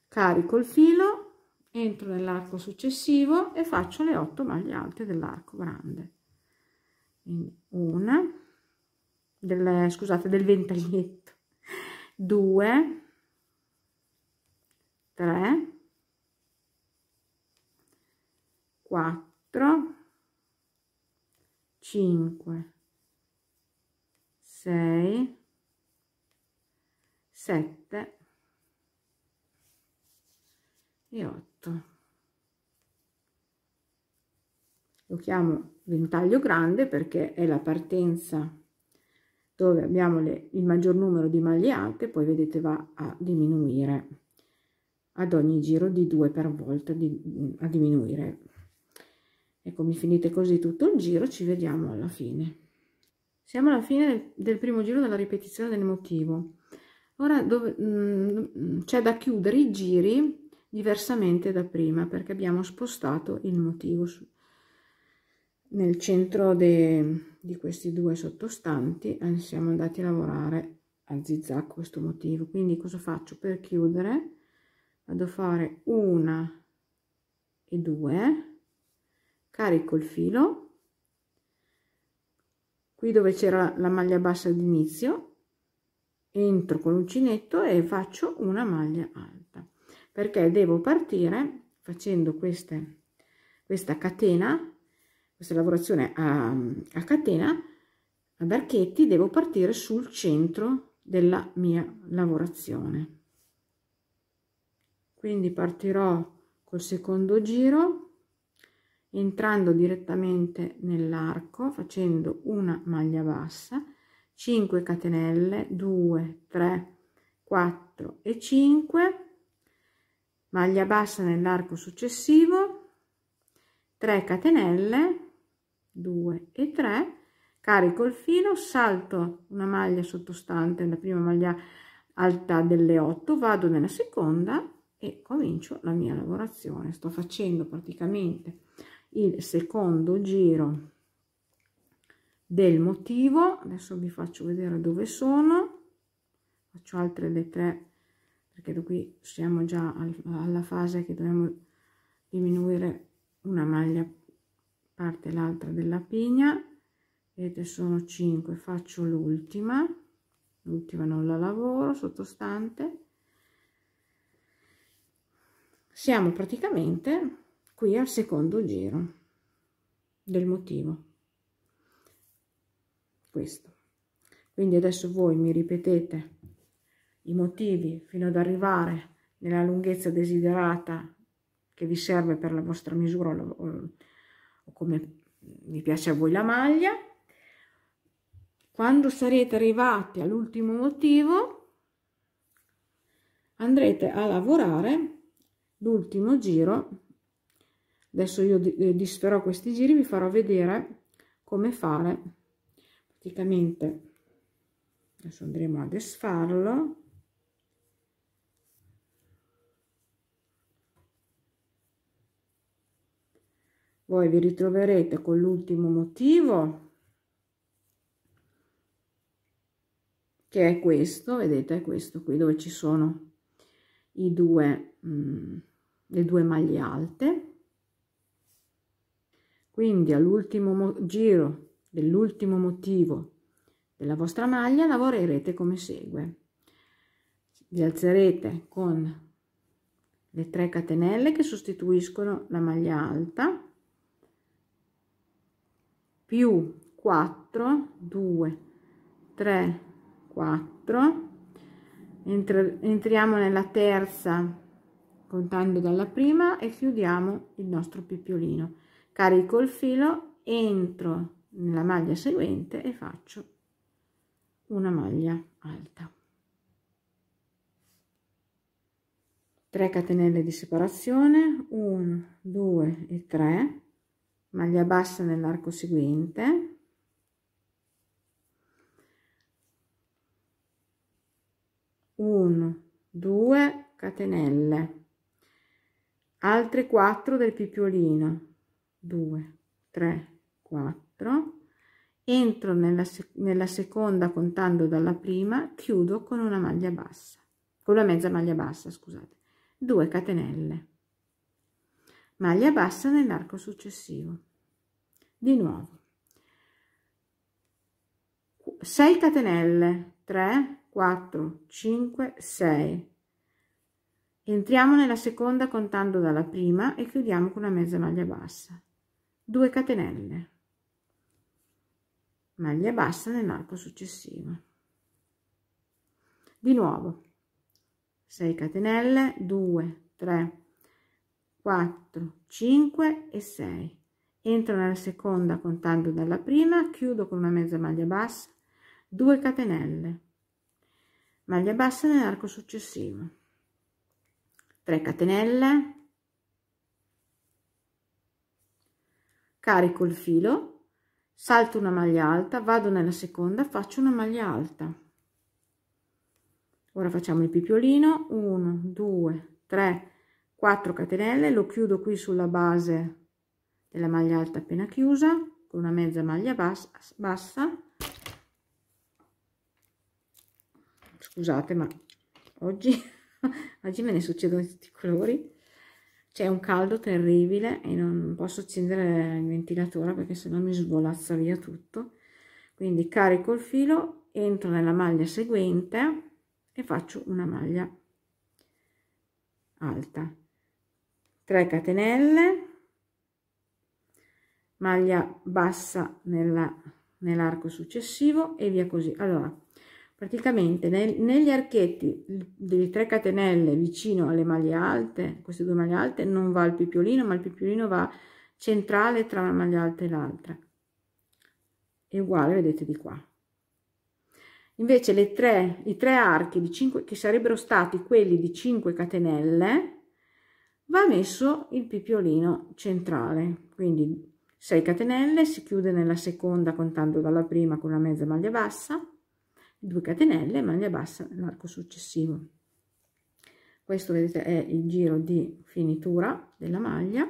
[SPEAKER 1] Carico il filo, entro nell'arco successivo e faccio le 8 maglie alte dell'arco grande. Quindi una, scusate, del ventaglietto, 2, 3, 4, 5, 6, 7 e 8. Lo chiamo ventaglio grande perché è la partenza dove abbiamo il maggior numero di maglie alte, poi vedete va a diminuire ad ogni giro di 2 per volta, a diminuire. Ecco, mi finite così tutto il giro, ci vediamo alla fine. Siamo alla fine del primo giro della ripetizione del motivo. Ora c'è da chiudere i giri diversamente da prima perché abbiamo spostato il motivo nel centro di questi due sottostanti. Siamo andati a lavorare a zigzag questo motivo. Quindi cosa faccio? Per chiudere vado a fare 1 e 2, carico il filo qui dove c'era la maglia bassa d'inizio, entro con l'uncinetto e faccio una maglia alta, perché devo partire facendo questa catena, questa lavorazione a catena ad archetti. Devo partire sul centro della mia lavorazione, quindi partirò col secondo giro entrando direttamente nell'arco, facendo una maglia bassa, 5 catenelle, 2, 3, 4 e 5, maglia bassa nell'arco successivo, 3 catenelle, 2 e 3, carico il filo, salto una maglia sottostante, la prima maglia alta delle 8, vado nella seconda e comincio la mia lavorazione. Sto facendo praticamente il secondo giro del motivo. Adesso vi faccio vedere dove sono, faccio altre le 3 perché da qui siamo già alla fase che dobbiamo diminuire una maglia parte l'altra della pigna. Vedete, sono 5, faccio l'ultima non la lavoro, sottostante. Siamo praticamente qui al secondo giro del motivo, questo. Quindi adesso voi mi ripetete i motivi fino ad arrivare nella lunghezza desiderata che vi serve per la vostra misura o come vi piace a voi la maglia. Quando sarete arrivati all'ultimo motivo andrete a lavorare l'ultimo giro. Adesso io disferò questi giri, vi farò vedere come fare praticamente. Adesso andremo a desfarlo. Voi vi ritroverete con l'ultimo motivo, che è questo, vedete, è questo qui dove ci sono le due maglie alte. Quindi all'ultimo giro dell'ultimo motivo della vostra maglia lavorerete come segue: vi alzerete con le 3 catenelle che sostituiscono la maglia alta, più 4, 2, 3, 4, entriamo nella terza contando dalla prima e chiudiamo il nostro pippiolino. Carico il filo, entro nella maglia seguente e faccio una maglia alta. 3 catenelle di separazione, 1 2 e 3, maglia bassa nell'arco seguente, 1 2 catenelle, altre 4 del pipiolino, 2 3 4, entro nella seconda contando dalla prima, chiudo con una maglia bassa, con la mezza maglia bassa, scusate, 2 catenelle, maglia bassa nell'arco successivo, di nuovo 6 catenelle, 3 4 5 6, entriamo nella seconda contando dalla prima e chiudiamo con una mezza maglia bassa, 2 catenelle, maglia bassa nell'arco successivo, di nuovo 6 catenelle, 2 3 4 5 e 6, entro nella seconda contando dalla prima, chiudo con una mezza maglia bassa, 2 catenelle, maglia bassa nell'arco successivo, 3 catenelle, carico il filo, salto una maglia alta, vado nella seconda, faccio una maglia alta. Ora facciamo il pipiolino, 1 2 3 4 catenelle, lo chiudo qui sulla base della maglia alta appena chiusa con una mezza maglia bassa. Scusate, ma oggi me ne succedono di tutti i colori, c'è un caldo terribile e non posso accendere il ventilatore perché sennò mi svolazza via tutto. Quindi carico il filo, entro nella maglia seguente e faccio una maglia alta, 3 catenelle, maglia bassa nell'arco successivo e via così. Allora, praticamente negli archetti delle 3 catenelle vicino alle maglie alte, queste 2 maglie alte, non va il pipiolino, ma il pipiolino va centrale tra una maglia alta e l'altra, è uguale, vedete di qua. Invece i tre archi di 5 che sarebbero stati quelli di 5 catenelle, va messo il pipiolino centrale, quindi 6 catenelle, si chiude nella seconda contando dalla prima con una mezza maglia bassa, 2 catenelle, maglia bassa nell'arco successivo. Questo vedete è il giro di finitura della maglia.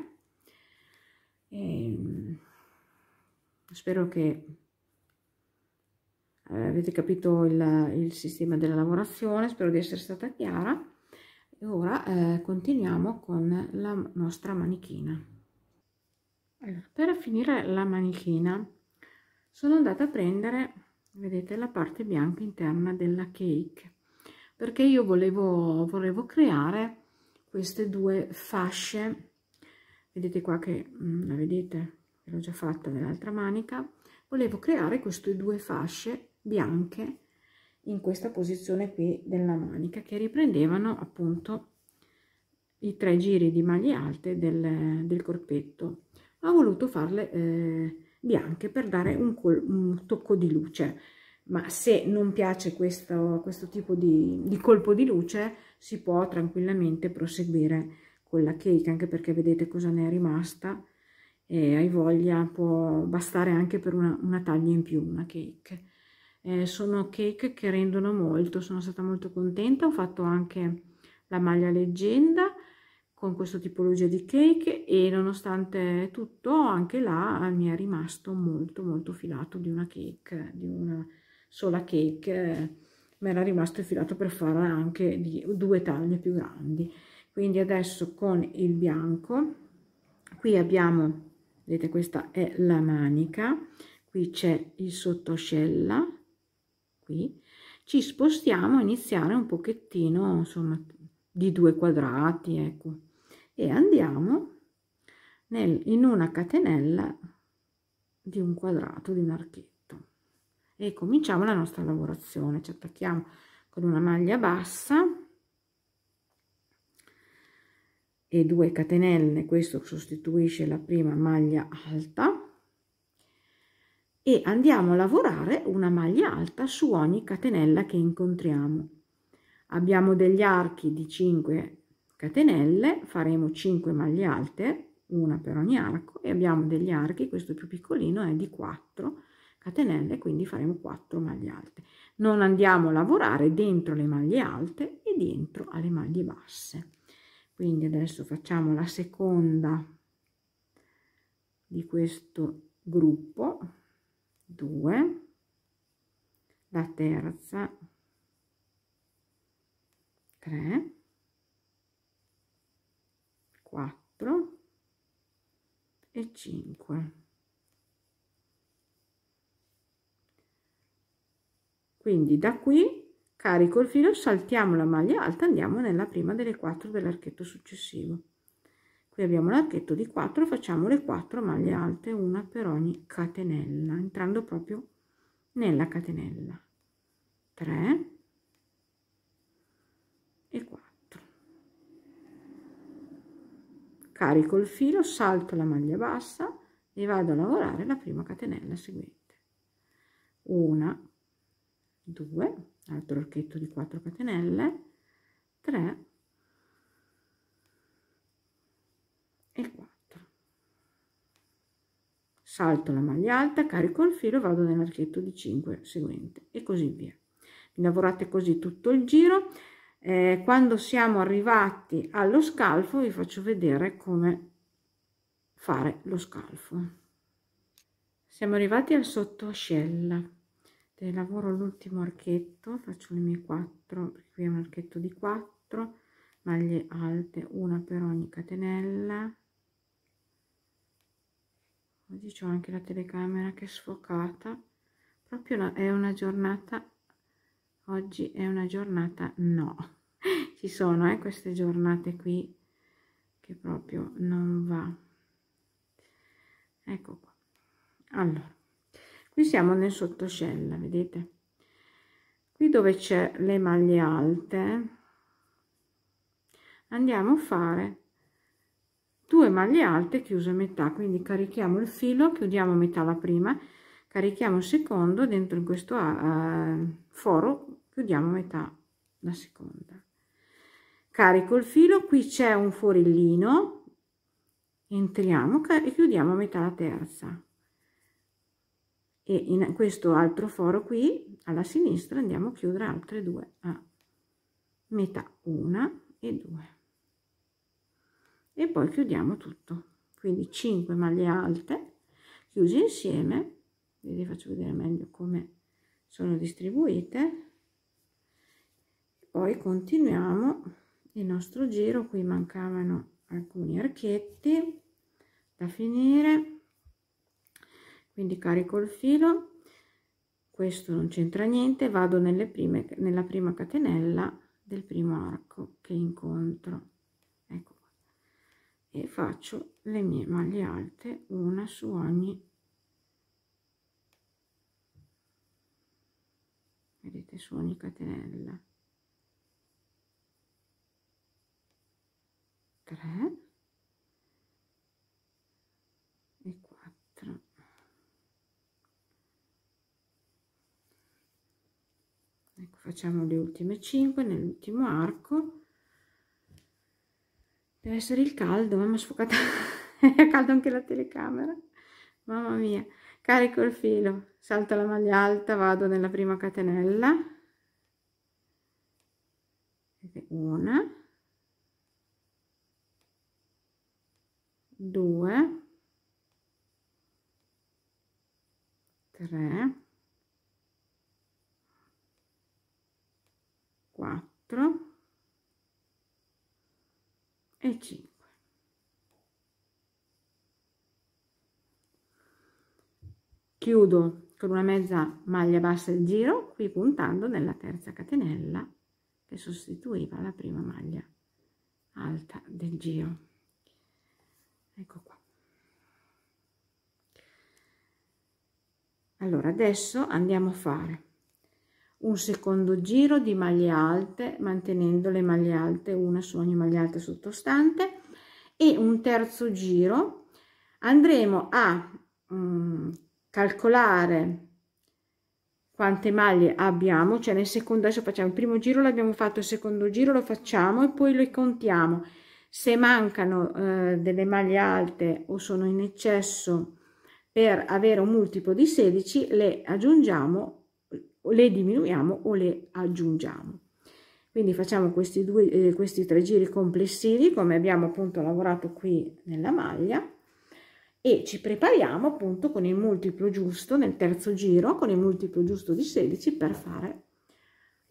[SPEAKER 1] Spero che avete capito il sistema della lavorazione, spero di essere stata chiara. E ora continuiamo con la nostra manichina. Allora, per finire la manichina sono andata a prendere, vedete, la parte bianca interna della cake, perché io volevo creare queste 2 fasce, vedete qua che la vedete, l'ho già fatta nell'altra manica, volevo creare queste 2 fasce bianche in questa posizione qui della manica che riprendevano appunto i 3 giri di maglie alte del corpetto. Ho voluto farle bianche per dare un tocco di luce, ma se non piace questo tipo di colpo di luce si può tranquillamente proseguire con la cake, anche perché vedete cosa ne è rimasta e hai voglia, può bastare anche per una taglia in più una cake. Sono cake che rendono molto, sono stata molto contenta. Ho fatto anche la maglia leggenda con questa tipologia di cake e nonostante tutto anche là mi è rimasto molto filato di una cake, di una sola cake, mi era rimasto il filato per fare anche di 2 taglie più grandi. Quindi adesso con il bianco qui abbiamo, vedete, questa è la manica, qui c'è il sottoscella, qui ci spostiamo a iniziare un pochettino, insomma, di 2 quadrati, ecco, e andiamo in una catenella di un quadrato, di un archetto, e cominciamo la nostra lavorazione. Ci attacchiamo con una maglia bassa e 2 catenelle, questo sostituisce la prima maglia alta, e andiamo a lavorare una maglia alta su ogni catenella che incontriamo. Abbiamo degli archi di 5 catenelle, faremo 5 maglie alte, una per ogni arco, e abbiamo degli archi, questo più piccolino è di 4 catenelle, quindi faremo 4 maglie alte. Non andiamo a lavorare dentro le maglie alte e dentro alle maglie basse. Quindi adesso facciamo la seconda di questo gruppo, 2, la terza, 3, 4 e 5. Quindi da qui carico il filo, saltiamo la maglia alta, andiamo nella prima delle 4 dell'archetto successivo. Qui abbiamo l'archetto di 4, facciamo le 4 maglie alte, una per ogni catenella, entrando proprio nella catenella. 3 e 4. Carico il filo, salto la maglia bassa e vado a lavorare la prima catenella seguente. 1, 2, altro archetto di 4 catenelle, 3 e 4. Salto la maglia alta, carico il filo, vado nell'archetto di 5 seguente e così via. Lavorate così tutto il giro. Quando siamo arrivati allo scalfo vi faccio vedere come fare lo scalfo. Siamo arrivati al sottoascella. Lavoro l'ultimo archetto, faccio le mie 4, perché qui è un archetto di 4 maglie alte, una per ogni catenella. Oggi c'ho anche la telecamera che è sfocata, proprio è una giornata, oggi è una giornata no, ci sono queste giornate qui che proprio non va. Ecco qua. Allora, qui siamo nel sottoscella, vedete? Qui dove c'è le maglie alte andiamo a fare 2 maglie alte chiuse a metà, quindi carichiamo il filo, chiudiamo a metà la prima, carichiamo il secondo, dentro in questo foro chiudiamo a metà la seconda. Carico il filo, qui c'è un forellino, entriamo e chiudiamo a metà la terza. E in questo altro foro qui alla sinistra andiamo a chiudere altre 2 a metà, 1 e 2, e poi chiudiamo tutto. Quindi 5 maglie alte chiuse insieme, vi faccio vedere meglio come sono distribuite, poi continuiamo il nostro giro. Qui mancavano alcuni archetti da finire, quindi carico il filo, questo non c'entra niente, vado nella prima catenella del primo arco che incontro, ecco qua, e faccio le mie maglie alte, una su ogni, vedete, su ogni catenella. 3 e 4. Ecco, facciamo le ultime 5 nell'ultimo arco. Deve essere il caldo, mamma, sfocata. È caldo anche la telecamera, mamma mia. Carico il filo, salto la maglia alta, vado nella prima catenella, 1, 2, 3, 4 e 5. Chiudo con una mezza maglia bassa il giro, qui puntando nella terza catenella che sostituiva la prima maglia alta del giro. Ecco qua. Allora adesso andiamo a fare un secondo giro di maglie alte, mantenendo le maglie alte, una su ogni maglia alta sottostante, e un terzo giro andremo a calcolare quante maglie abbiamo, cioè nel secondo, adesso facciamo il primo giro, l'abbiamo fatto, il secondo giro lo facciamo e poi le contiamo. Se mancano delle maglie alte o sono in eccesso per avere un multiplo di 16, le aggiungiamo, le diminuiamo o le aggiungiamo. Quindi facciamo questi 3 giri complessivi come abbiamo appunto lavorato qui nella maglia, e ci prepariamo appunto con il multiplo giusto nel terzo giro, con il multiplo giusto di 16 per fare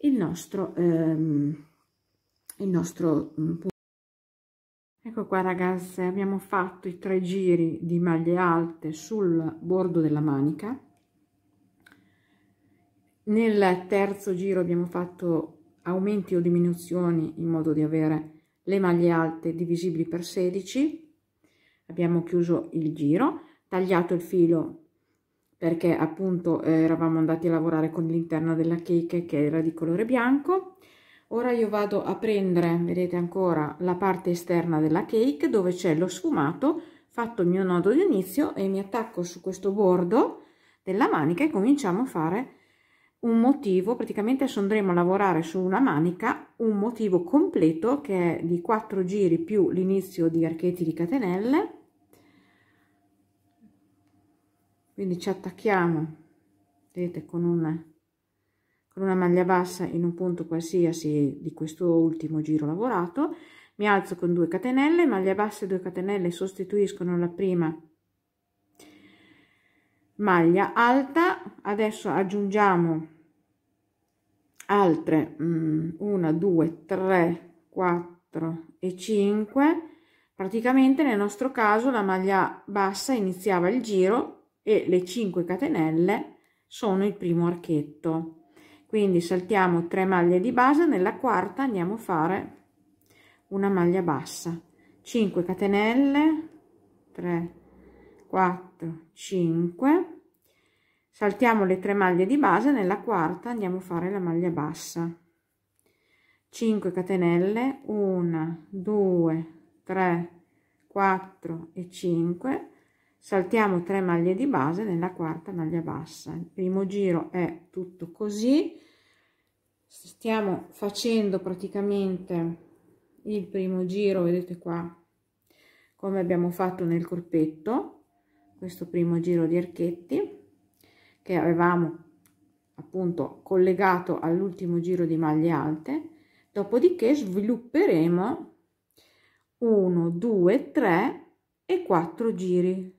[SPEAKER 1] il nostro punto. Ecco qua ragazze, abbiamo fatto i 3 giri di maglie alte sul bordo della manica. Nel terzo giro abbiamo fatto aumenti o diminuzioni in modo di avere le maglie alte divisibili per 16. Abbiamo chiuso il giro, tagliato il filo perché appunto eravamo andati a lavorare con l'interno della cake che era di colore bianco. Ora io vado a prendere, vedete ancora, la parte esterna della cake dove c'è lo sfumato, fatto il mio nodo di inizio, e mi attacco su questo bordo della manica e cominciamo a fare un motivo. Praticamente adesso andremo a lavorare su una manica un motivo completo che è di 4 giri più l'inizio di archetti di catenelle. Quindi ci attacchiamo, vedete, con una maglia bassa in un punto qualsiasi di questo ultimo giro lavorato, mi alzo con 2 catenelle, maglia bassa e 2 catenelle sostituiscono la prima maglia alta. Adesso aggiungiamo altre 1, 2, 3, 4 e 5. Praticamente nel nostro caso la maglia bassa iniziava il giro e le 5 catenelle sono il primo archetto. Quindi saltiamo 3 maglie di base, nella quarta andiamo a fare una maglia bassa, 5 catenelle, 3, 4, 5, saltiamo le 3 maglie di base, nella quarta andiamo a fare la maglia bassa, 5 catenelle, 1, 2, 3, 4 e 5, saltiamo 3 maglie di base nella quarta maglia bassa. Il primo giro è tutto così, stiamo facendo praticamente il primo giro, vedete qua come abbiamo fatto nel corpetto, questo primo giro di archetti che avevamo appunto collegato all'ultimo giro di maglie alte. Dopodiché svilupperemo 1, 2, 3 e 4 giri,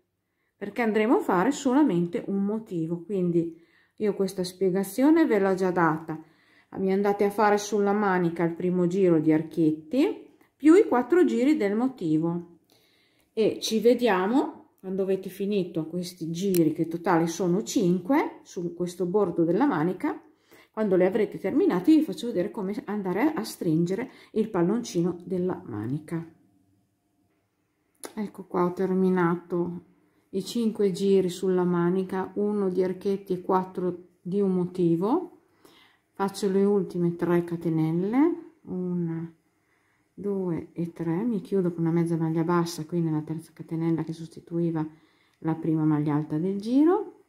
[SPEAKER 1] perché andremo a fare solamente un motivo. Quindi io questa spiegazione ve l'ho già data, mi andate a fare sulla manica il primo giro di archetti più i 4 giri del motivo, e ci vediamo quando avete finito questi giri, che totali sono 5 su questo bordo della manica. Quando le avrete terminati vi faccio vedere come andare a stringere il palloncino della manica. Ecco qua, ho terminato i 5 giri sulla manica, 1 di archetti e 4 di un motivo. Faccio le ultime 3 catenelle, 1, 2 e 3, mi chiudo con una mezza maglia bassa qui nella terza catenella che sostituiva la prima maglia alta del giro.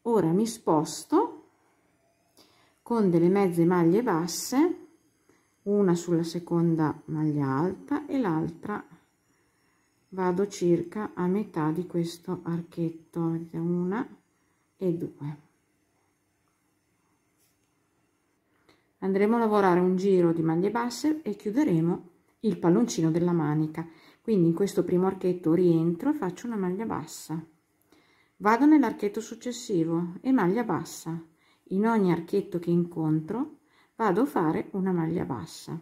[SPEAKER 1] Ora mi sposto con delle mezze maglie basse, una sulla seconda maglia alta e l'altra vado circa a metà di questo archetto, vedete, 1 e 2. Andremo a lavorare un giro di maglie basse e chiuderemo il palloncino della manica. Quindi in questo primo archetto rientro e faccio una maglia bassa, vado nell'archetto successivo e maglia bassa. In ogni archetto che incontro vado a fare una maglia bassa,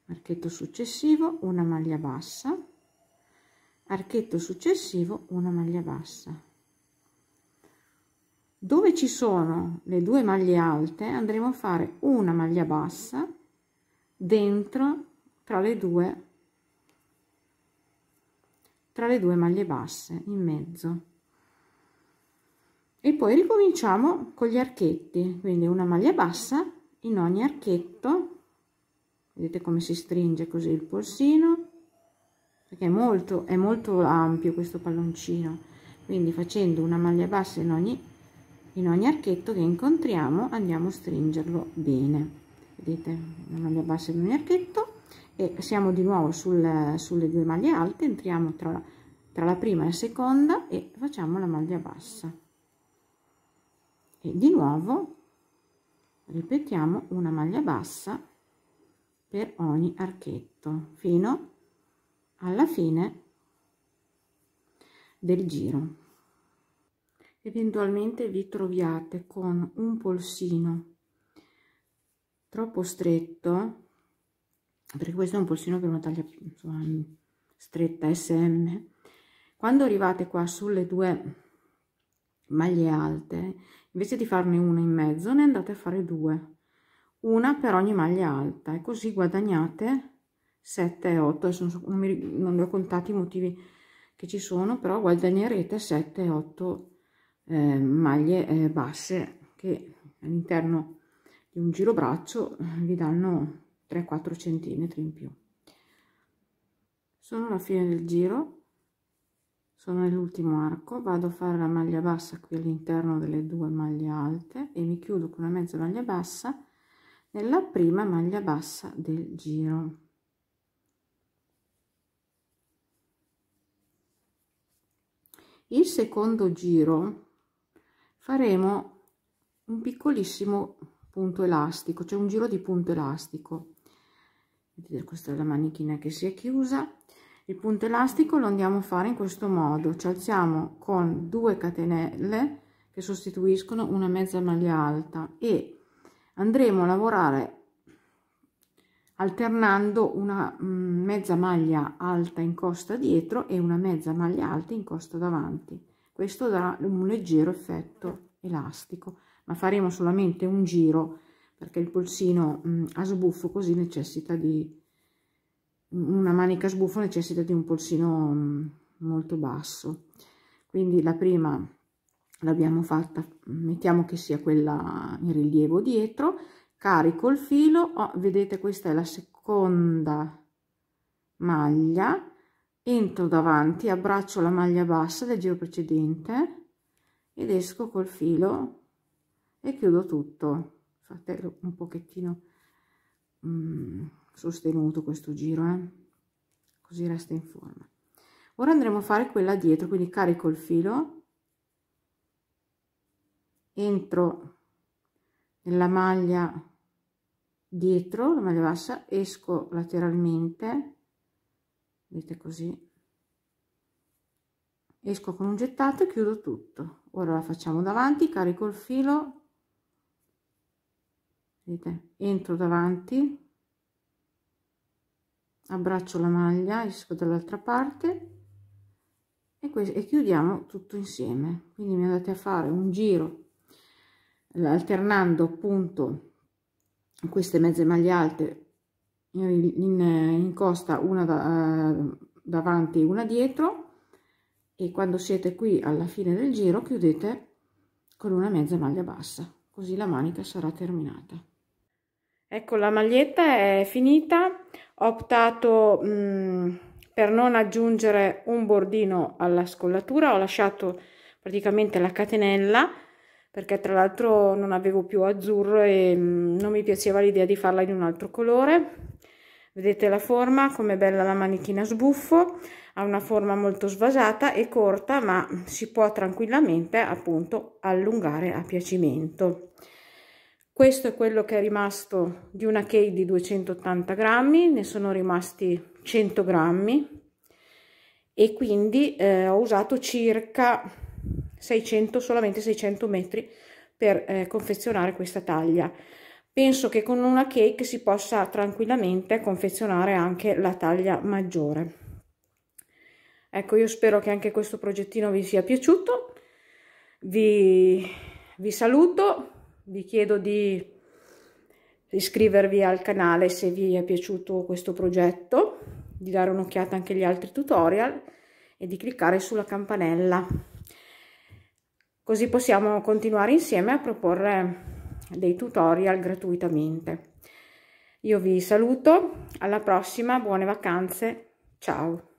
[SPEAKER 1] archetto successivo, una maglia bassa, archetto successivo, una maglia bassa. Dove ci sono le 2 maglie alte andremo a fare una maglia bassa dentro tra le due maglie basse in mezzo, e poi ricominciamo con gli archetti. Quindi una maglia bassa in ogni archetto, vedete come si stringe così il polsino, perché è molto ampio questo palloncino. quindi facendo una maglia bassa in ogni archetto che incontriamo andiamo a stringerlo bene. Vedete, una maglia bassa in ogni archetto, e siamo di nuovo sulle due maglie alte, entriamo tra la prima e la seconda e facciamo la maglia bassa, e di nuovo ripetiamo una maglia bassa per ogni archetto fino alla fine del giro. Eventualmente vi troviate con un polsino troppo stretto, perché questo è un polsino per una taglia insomma, stretta SM. Quando arrivate qua sulle due maglie alte, invece di farne una in mezzo ne andate a fare due, una per ogni maglia alta, e così guadagnate 7 e 8, adesso non li ho contati i motivi che ci sono, però guadagnerete 7 e 8 maglie basse, che all'interno di un giro braccio vi danno 3-4 centimetri in più. Sono alla fine del giro, sono nell'ultimo arco, vado a fare la maglia bassa qui all'interno delle due maglie alte e mi chiudo con una mezza maglia bassa nella prima maglia bassa del giro. Il secondo giro faremo un piccolissimo punto elastico, cioè un giro di punto elastico. Vedete, questa è la manichina che si è chiusa. Il punto elastico lo andiamo a fare in questo modo: ci alziamo con 2 catenelle che sostituiscono una mezza maglia alta e andremo a lavorare alternando una mezza maglia alta in costa dietro e una mezza maglia alta in costa davanti. Questo darà un leggero effetto elastico, ma faremo solamente un giro perché il polsino a sbuffo così necessita di una manica a sbuffo, necessita di un polsino molto basso. Quindi la prima l'abbiamo fatta, mettiamo che sia quella in rilievo dietro, carico il filo, vedete, questa è la seconda maglia, entro davanti, abbraccio la maglia bassa del giro precedente ed esco col filo e chiudo tutto. Fate un pochettino sostenuto questo giro, così resta in forma. Ora andremo a fare quella dietro, quindi carico il filo, entro nella maglia dietro, la maglia bassa, esco lateralmente, vedete, così esco con un gettato e chiudo tutto. Ora la facciamo davanti, carico il filo, vedete, entro davanti, abbraccio la maglia, esco dall'altra parte e chiudiamo tutto insieme. Quindi mi andate a fare un giro alternando appunto queste mezze maglie alte in costa, una davanti e una dietro, e quando siete qui alla fine del giro chiudete con una mezza maglia bassa, così la manica sarà terminata. Ecco, la maglietta è finita. Ho optato per non aggiungere un bordino alla scollatura, ho lasciato praticamente la catenella perché tra l'altro non avevo più azzurro e non mi piaceva l'idea di farla in un altro colore. Vedete la forma, com'è bella la manichina sbuffo, ha una forma molto svasata e corta, ma si può tranquillamente appunto allungare a piacimento. Questo è quello che è rimasto di una cake di 280 grammi, ne sono rimasti 100 grammi e quindi ho usato circa 600, solamente 600 metri per confezionare questa taglia. Penso che con una cake si possa tranquillamente confezionare anche la taglia maggiore. Ecco, io spero che anche questo progettino vi sia piaciuto. Vi saluto, vi chiedo di iscrivervi al canale se vi è piaciuto questo progetto, di dare un'occhiata anche agli altri tutorial e di cliccare sulla campanella, così possiamo continuare insieme a proporre dei tutorial gratuitamente. Io vi saluto, alla prossima, buone vacanze, ciao!